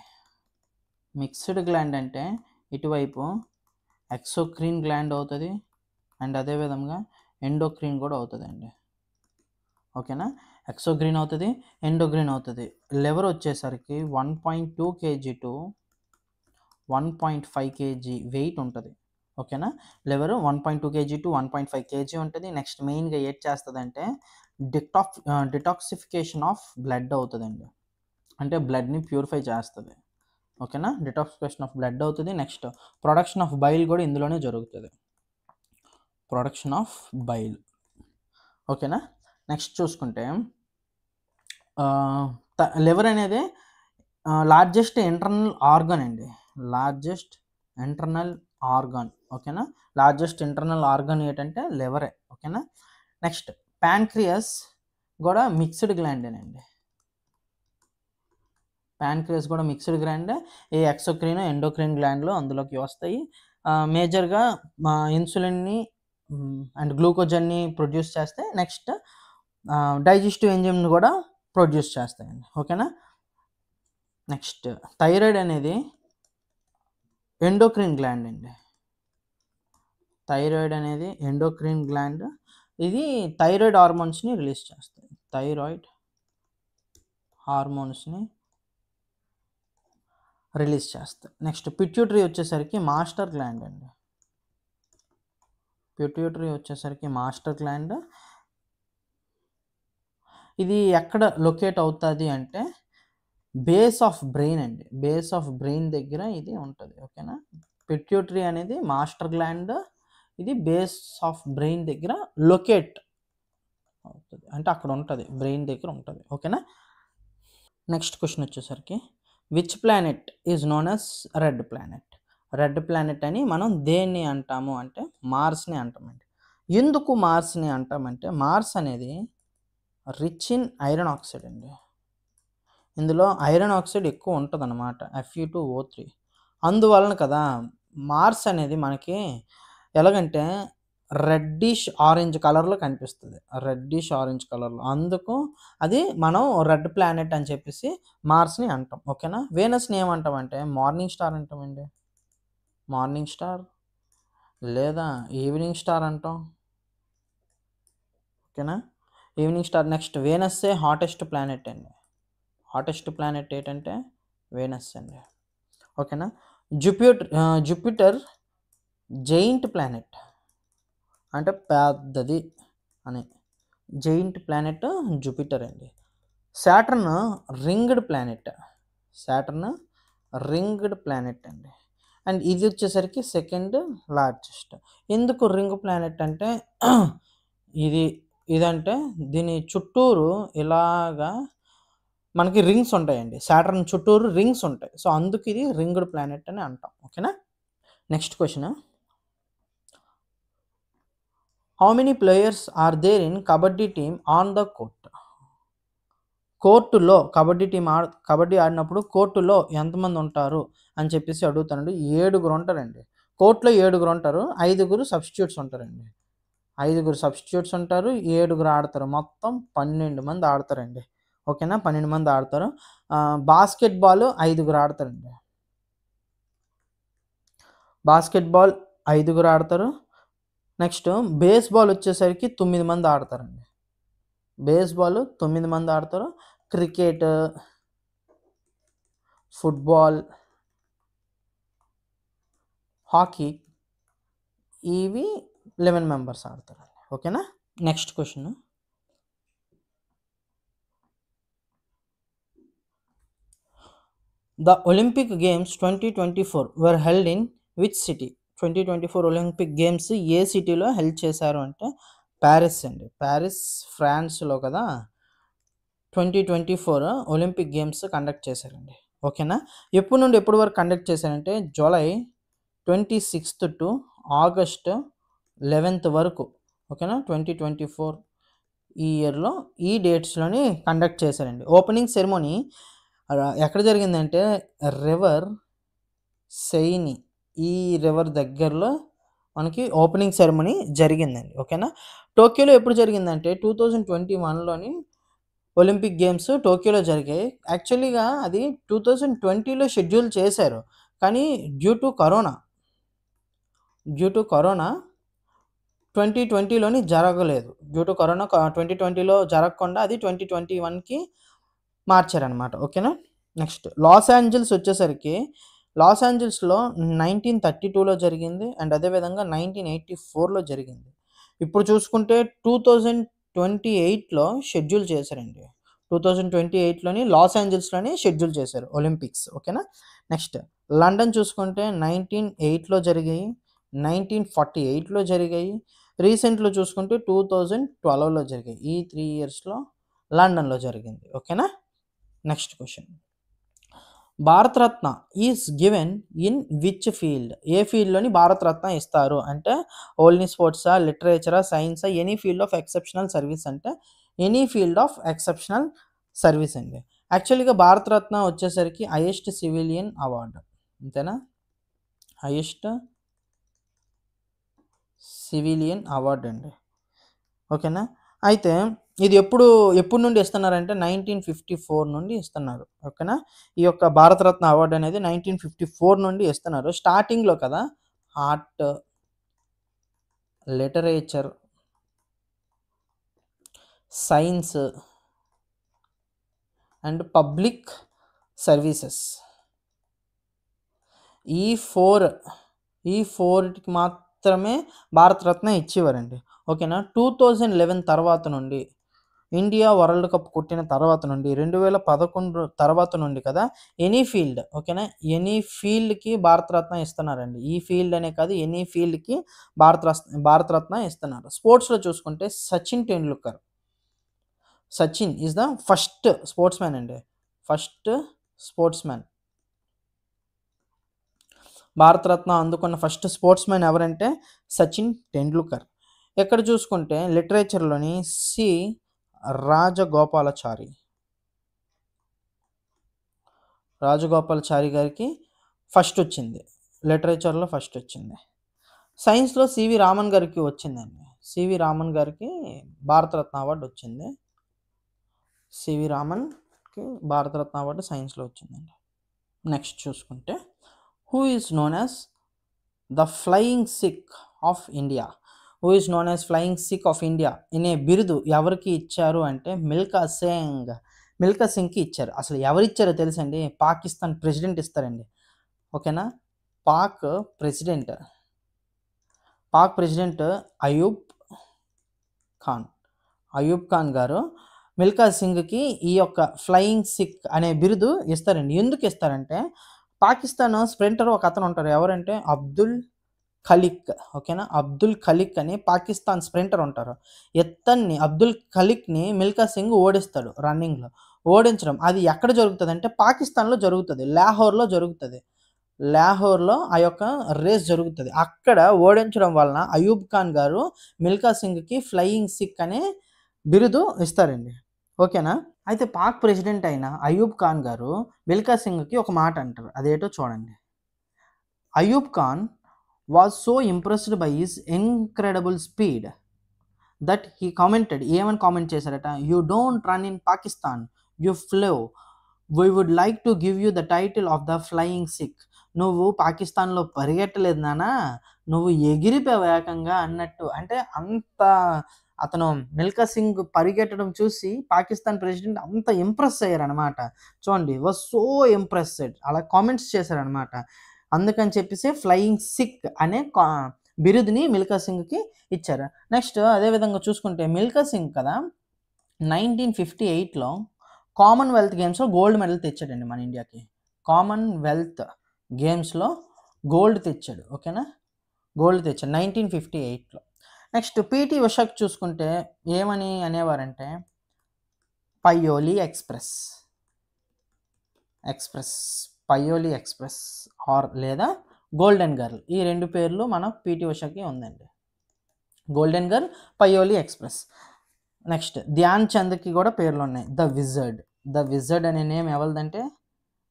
మిక్స్డ్ గ్లాండ్ అంటే ఇటువైపు ఎక్సోక్రీన్ గ్లాండ్ అవుతుంది అండ్ అదేవిధంగా ఎండోక్రీన్ కూడా అవుతుంది అండి. ఓకేనా. ఎక్సోగ్రీన్ అవుతుంది, ఎండోగ్రీన్ అవుతుంది. లివర్ వచ్చేసరికి 1.2 kg టు 1.5 kg వెయిట్ ఉంటుంది. ఓకేనా. లివర్ 1.2 kg టు 1.5 kg ఉంటుంది. నెక్స్ట్ మెయిన్గా ఏం చేస్తుంది అంటే డిటాక్సిఫికేషన్ ఆఫ్ బ్లడ్ అవుతుందండి. అంటే బ్లడ్ని ప్యూరిఫై చేస్తుంది. ఓకేనా. డిటాక్సిఫికేషన్ ఆఫ్ బ్లడ్ అవుతుంది. నెక్స్ట్ ప్రొడక్షన్ ఆఫ్ బైల్ కూడా ఇందులోనే జరుగుతుంది. Production of bile. ఓకేనా. నెక్స్ట్ చూసుకుంటే లివర్ అనేది లార్జెస్ట్ ఇంటర్నల్ ఆర్గన్ అండి. Largest internal organ. ఓకేనా. లార్జెస్ట్ ఇంటర్నల్ ఆర్గాన్ ఏంటంటే లివరే. ఓకేనా. నెక్స్ట్ ప్యాంక్రియాస్ కూడా మిక్స్డ్ గ్లాండేనండి. ప్యాంక్రియాస్ కూడా మిక్స్డ్ గ్లాండ్. ఈ ఎక్సోక్రీన్ ఎండోక్రీన్ గ్లాండ్లో అందులోకి వస్తాయి. మేజర్గా ఇన్సులిన్ని అండ్ గ్లూకోజన్ని ప్రొడ్యూస్ చేస్తే నెక్స్ట్ డైజెస్టివ్ ఎంజైమ్ని కూడా ప్రొడ్యూస్ చేస్తాయండి. ఓకేనా. నెక్స్ట్ థైరాయిడ్ అనేది ఎండోక్రీన్ గ్లాండ్ అండి. థైరాయిడ్ అనేది ఎండోక్రీన్ గ్లాండ్. ఇది థైరాయిడ్ హార్మోన్స్ని రిలీజ్ చేస్తాయి. థైరాయిడ్ హార్మోన్స్ని రిలీజ్ చేస్తాయి. నెక్స్ట్ పిట్యూటరీ వచ్చేసరికి మాస్టర్ గ్లాండ్ అండి. పిట్యూటరీ వచ్చేసరికి మాస్టర్ గ్లాండ్. ఇది ఎక్కడ లొకేట్ అవుతుంది అంటే బేస్ ఆఫ్ బ్రెయిన్ అండి. బేస్ ఆఫ్ బ్రెయిన్ దగ్గర ఇది ఉంటుంది. ఓకేనా. పిట్యూటరీ అనేది మాస్టర్ గ్లాండ్, ఇది బేస్ ఆఫ్ బ్రెయిన్ దగ్గర లొకేట్ అవుతుంది, అంటే అక్కడ ఉంటుంది, బ్రెయిన్ దగ్గర ఉంటుంది. ఓకేనా. నెక్స్ట్ క్వశ్చన్ వచ్చేసరికి which planet is known as red planet. Red planet అని మనం దేన్ని అంటాము అంటే మార్స్ని అంటామండి. ఎందుకు మార్స్ని అంటామంటే మార్స్ అనేది రిచ్ ఇన్ ఐరన్ ఆక్సైడ్ అండి. ఇందులో ఐరన్ ఆక్సైడ్ ఎక్కువ ఉంటుంది అన్నమాట, Fe2O3. అందువలన కదా మార్స్ అనేది మనకి ఎలాగంటే రెడ్డిష్ ఆరెంజ్ కలర్లో కనిపిస్తుంది. రెడ్డిష్ ఆరెంజ్ కలర్లో, అందుకు అది మనం రెడ్ ప్లానెట్ అని చెప్పేసి మార్స్ని అంటాం. ఓకేనా. వేనస్ని ఏమంటామంటే మార్నింగ్ స్టార్ అంటామండి. మార్నింగ్ స్టార్ లేదా ఈవినింగ్ స్టార్ అంటాం. ఓకేనా. Evening star. నెక్స్ట్ వేనస్సే హాటెస్ట్ ప్లానెట్ అండి. హాటెస్ట్ ప్లానెట్ ఏంటంటే వేనస్ అండి. ఓకేనా. జూపిటర్ జైంట్ ప్లానెట్ అంటే పెద్దది అని. జైంట్ ప్లానెట్ జూపిటర్ అండి. Saturn ringed planet. Saturn ringed planet అండి. అండ్ ఇది వచ్చేసరికి సెకండ్ లార్జెస్ట్. ఎందుకు రింగ్ ప్లానెట్ అంటే ఇదంటే దీని చుట్టూరు ఇలాగా మనకి రింగ్స్ ఉంటాయండి. సాటర్న్ చుట్టూరు రింగ్స్ ఉంటాయి. సో, అందుకు ఇది రింగ్డ్ ప్లానెట్ అని అంటాం. ఓకేనా? Next question. How many players are there in kabaddi team on the court? కోర్టులో కబడ్డీ ఆడినప్పుడు కోర్టులో ఎంతమంది ఉంటారు అని చెప్పేసి అడుగుతానండి. 7 ఉంటారండి. కోర్ట్‌లో 7 ఉంటారు. 5 సబ్‌స్టిట్యూట్స్ ఉంటారండి. 5 సబ్‌స్టిట్యూట్స్ ఉంటారు. 7 ఆడతారు. మొత్తం 12 మంది ఆడతారండి. ఓకేనా? 12 మంది ఆడతారు. Basket ball 5 ఆడతారండి. బాస్కెట్ బాల్ 5 ఆడతారు. నెక్స్ట్ బేస్‌బాల్ వచ్చేసరికి 9 మంది ఆడతారండి. బేస్‌బాల్ 9 మంది ఆడతారు. క్రికెట్, ఫుట్‌బాల్, హాకీ ఇవి 11 మెంబర్స్ ఆడతారండి. ఓకేనా? Next question. The Olympic games 2024 were held in which city? 2024 Olympic games ఏ సిటీలో హెల్డ్ చేశారు అంటే ప్యారిస్ అండి. ప్యారిస్ ఫ్రాన్స్‌లో కదా 2024 ఒలింపిక్ గేమ్స్ కండక్ట్ చేశారండి. ఓకేనా? ఎప్పటి నుండి ఎప్పటి వరకు కండక్ట్ చేశారంటే జూలై 26 టు ఆగస్ట్ 11 వరకు. ఓకేనా? 2024 ఈ ఇయర్‌లో ఈ డేట్స్‌లోని కండక్ట్ చేశారండి. ఓపెనింగ్ సెరమనీ ఎక్కడ జరిగిందంటే రివర్ సెయిని ఈ రివర్ దగ్గరలో మనకి ఓపెనింగ్ సెరమనీ జరిగిందండి. ఓకేనా? టోక్యోలో ఎప్పుడు జరిగిందంటే 2021లోని ఒలింపిక్ గేమ్స్ టోక్యోలో జరిగాయి. యాక్చువల్లీగా అది 2020లో షెడ్యూల్ చేశారు. కానీ డ్యూ టు కరోనా 2020లోని జరగలేదు. డ్యూ టు కరోనా 2020లో జరగకుండా అది 2021కి మార్చారనమాట. ఓకేనా? నెక్స్ట్ లాస్ ఏంజల్స్ వచ్చేసరికి లాస్ ఏంజల్స్‌లో 1932లో జరిగింది. అండ్ అదేవిధంగా 1984లో జరిగింది. ఇప్పుడు చూసుకుంటే 2028లో షెడ్యూల్ చేశారండి. 2028లోని లాస్ ఏంజల్స్‌లోని షెడ్యూల్ చేశారు ఒలింపిక్స్. ఓకేనా? నెక్స్ట్ లండన్ చూసుకుంటే 1908లో జరిగాయి. 1948లో జరిగాయి. రీసెంట్‌లో చూసుకుంటే 2012లో జరిగాయి. ఈ 3 ఇయర్స్‌లో లండన్‌లో జరిగింది. ఓకేనా? Next question. Bharat Ratna is given in which field? ఏ ఫీల్డ్‌లోని భారతరత్న ఇస్తారు అంటే only స్పోర్ట్సా, లిటరేచరా, సైన్సా, any field of exceptional service అంటే any field of exceptional service అండి. యాక్చువల్‌గా భారతరత్న వచ్చేసరికి హైయెస్ట్ సివిలియన్ అవార్డ్. అంతేనా? హైయెస్ట్ సివిలియన్ అవార్డ్ అండి. ఓకేనా? అయితే ఇది ఎప్పటి నుండి ఇస్తున్నారంటే 1954 నుండి ఇస్తున్నారు. ఓకేనా? ఈ యొక్క భారతరత్న అవార్డ్ అనేది 1954 నుండి ఇస్తున్నారు. స్టార్టింగ్‌లో కదా art, literature, science and public services ఈ 4కి మాత్రమే భారతరత్న ఇచ్చేవారండి. ఓకేనా? 2011 తర్వాత నుండి ఇండియా వరల్డ్ కప్ కొట్టిన తర్వాత నుండి 2011 తర్వాత నుండి కదా ఎనీ ఫీల్డ్. ఓకేనా? ఎనీ ఫీల్డ్‌కి భారతరత్న ఇస్తున్నారండి. ఈ ఫీల్డ్ అనే కాదు ఎనీ ఫీల్డ్‌కి భారతరత్న ఇస్తున్నారు. స్పోర్ట్స్‌లో చూసుకుంటే Sachin is the first sportsman అండి. First sportsman. భారతరత్న అందుకున్న ఫస్ట్ స్పోర్ట్స్‌మ్యాన్ ఎవరంటే సచిన్ టెండూల్కర్. ఇక్కడ చూసుకుంటే లిటరేచర్‌లోని రాజగోపాలాచారి. రాజగోపాలాచారి గారికి ఫస్ట్ వచ్చింది. లిటరేచర్‌లో ఫస్ట్ వచ్చింది. సైన్స్‌లో సివి రామన్ గారికి వచ్చిందండి. సివి రామన్ గారికి భారతరత్న అవార్డ్ వచ్చింది. సివి రామన్‌కి భారతరత్న అవార్డు సైన్స్‌లో వచ్చిందండి. నెక్స్ట్ చూసుకుంటే who is known as the flying Sikh of India? Who is known as flying Sikh of India అనే బిరుదు ఎవరికి ఇచ్చారు అంటే మిల్కా సింగ్‌కి ఇచ్చారు. అసలు ఎవరిచ్చారో తెలుసండి? పాకిస్తాన్ ప్రెసిడెంట్ ఇస్తారండి. ఓకేనా? పాక్ ప్రెసిడెంట్ అయూబ్ ఖాన్ గారు మిల్కా సింగ్‌కి ఈ యొక్క ఫ్లయింగ్ సిక్ అనే బిరుదు ఇస్తారండి. ఎందుకు ఇస్తారంటే పాకిస్తాన్ స్ప్రింటర్ ఒక అతను ఉంటారు. ఎవరంటే అబ్దుల్ ఖలిక్, ఓకేనా. అబ్దుల్ ఖలిక్ అని పాకిస్తాన్ స్ప్రింటర్ ఉంటారు. ఇతన్ని అబ్దుల్ ఖలిక్‌ని మిల్కా సింగ్ ఓడిస్తాడు రన్నింగ్‌లో. ఓడించడం అది ఎక్కడ జరుగుతదంటే పాకిస్తాన్‌లో జరుగుతది. లాహోర్‌లో జరుగుతది. లాహోర్‌లో ఆ యొక్క రేస్ జరుగుతది. అక్కడ ఓడించడం వలన అయూబ్ ఖాన్ గారు మిల్కా సింగ్‌కి ఫ్లయింగ్ సిక్ అనే బిరుదు ఇస్తారండి. ఓకేనా. అయితే పాక్ ప్రెసిడెంట్ అయిన అయూబ్ ఖాన్ గారు మిల్కా సింగ్‌కి ఒక మాట అంటారు. అదేంటో చూడండి. Ayub Khan was so impressed by his incredible speed that he commented, ఏమని కామెంట్ చేశారట, you don't run in Pakistan, you flow, we would like to give you the title of the flying Sikh. నువ్వు పాకిస్తాన్లో పరిగెట్టలేదు నానా, నువ్వు ఎగిరిపోయావు ఏకంగా అన్నట్టు. అంటే అంత అతను మిల్కా సింగ్ పరిగెట్టడం చూసి పాకిస్తాన్ ప్రెసిడెంట్ అంత ఇంప్రెస్ అయ్యారనమాట. చూడండి, వాజ్ సో ఇంప్రెస్డ్ అలా కామెంట్స్ చేశారనమాట. అందుకని చెప్పేసి ఫ్లయింగ్ సిక్ అనే బిరుదుని మిల్కా సింగ్కి ఇచ్చారు. నెక్స్ట్ అదే విధంగా చూసుకుంటే మిల్కా సింగ్ కదా 1958లో కామన్‌వెల్త్ గేమ్స్‌లో గోల్డ్ మెడల్ తెచ్చాడండి మన ఇండియాకి. కామన్‌వెల్త్ గేమ్స్‌లో గోల్డ్ తెచ్చాడు. ఓకేనా. గోల్డ్ తెచ్చాడు 1958లో. నెక్స్ట్ పీటీ ఉషాకి చూసుకుంటే ఏమని అనేవారంటే పయోలి ఎక్స్‌ప్రెస్. పయోలి ఎక్స్‌ప్రెస్ లేదా గోల్డెన్ గర్ల్. ఈ 2 పేర్లు మన పీటీ ఉషాకి ఉందండి. Golden girl, Payyoli express. Next Dhyan చంద్‌కి కూడా పేర్లున్నాయి. ద విజర్డ్ అనే నేమ్ ఎవరిదంటే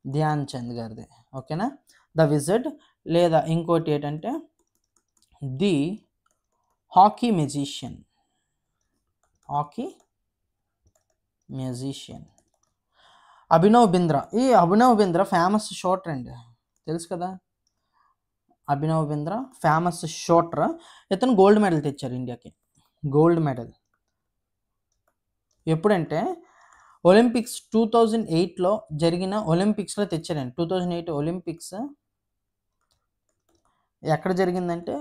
ధ్యాన్ చంద్ గారిది. ఓకేనా. ద విజర్డ్ లేదా ఇంకోటి ఏంటంటే the hockey musician. Abhinav Bindra. ఈ అభినవ్ బింద్రా ఫేమస్ షూటర్ అండి. తెలుసు కదా. Abhinav Bindra famous shooter. ఇతను గోల్డ్ మెడల్ తెచ్చారు ఇండియాకి. గోల్డ్ మెడల్ ఎప్పుడంటే ఒలింపిక్స్ 2008లో జరిగిన ఒలింపిక్స్‌లో తెచ్చారండి. 2008 ఒలింపిక్స్ ఎక్కడ జరిగిందంటే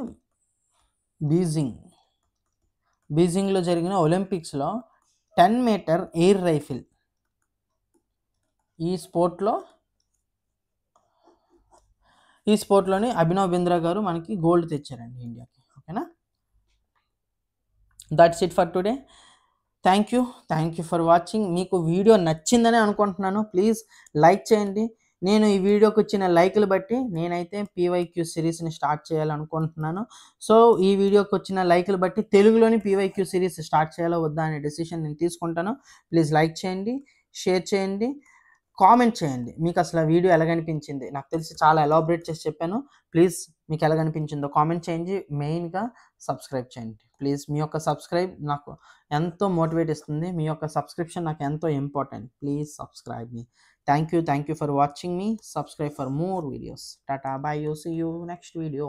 బీజింగ్‌లో జరిగిన ఒలింపిక్స్‌లో 10 మీటర్ ఎయిర్ రైఫిల్ ఈ స్పోర్ట్‌లోని అభినవ్ బింద్రా గారు మనకి గోల్డ్ తెచ్చారండి ఇండియాకి. ఓకేనా. That's it for today. Thank you for watching. మీకు వీడియో నచ్చిందని అనుకుంటున్నాను. ప్లీజ్ లైక్ చేయండి. నేను ఈ వీడియోకి వచ్చిన లైకులు బట్టి నేనైతే పీవైక్యూ సిరీస్ని స్టార్ట్ చేయాలనుకుంటున్నాను. సో ఈ వీడియోకి వచ్చిన లైకులు బట్టి తెలుగులోని పీవైక్యూ సిరీస్ స్టార్ట్ చేయాలో వద్దా అనే డెసిషన్ నేను తీసుకుంటాను. ప్లీజ్ లైక్ చేయండి, షేర్ చేయండి, కామెంట్ చేయండి. మీకు అసలు ఆ వీడియో ఎలాగనిపించింది. నాకు తెలిసి చాలా ఎలాబరేట్ చేసి చెప్పాను. ప్లీజ్ మీకు ఎలాగనిపించిందో కామెంట్ చేయండి. మెయిన్గా సబ్స్క్రైబ్ చేయండి. ప్లీజ్ మీ యొక్క సబ్స్క్రైబ్ నాకు ఎంతో మోటివేట్ ఇస్తుంది. మీ యొక్క సబ్స్క్రిప్షన్ నాకు ఎంతో ఇంపార్టెంట్. ప్లీజ్ సబ్స్క్రైబ్ మీ. థ్యాంక్ యూ ఫర్ వాచింగ్ మీ. Subscribe for more videos. Tata, bye you, see you next video.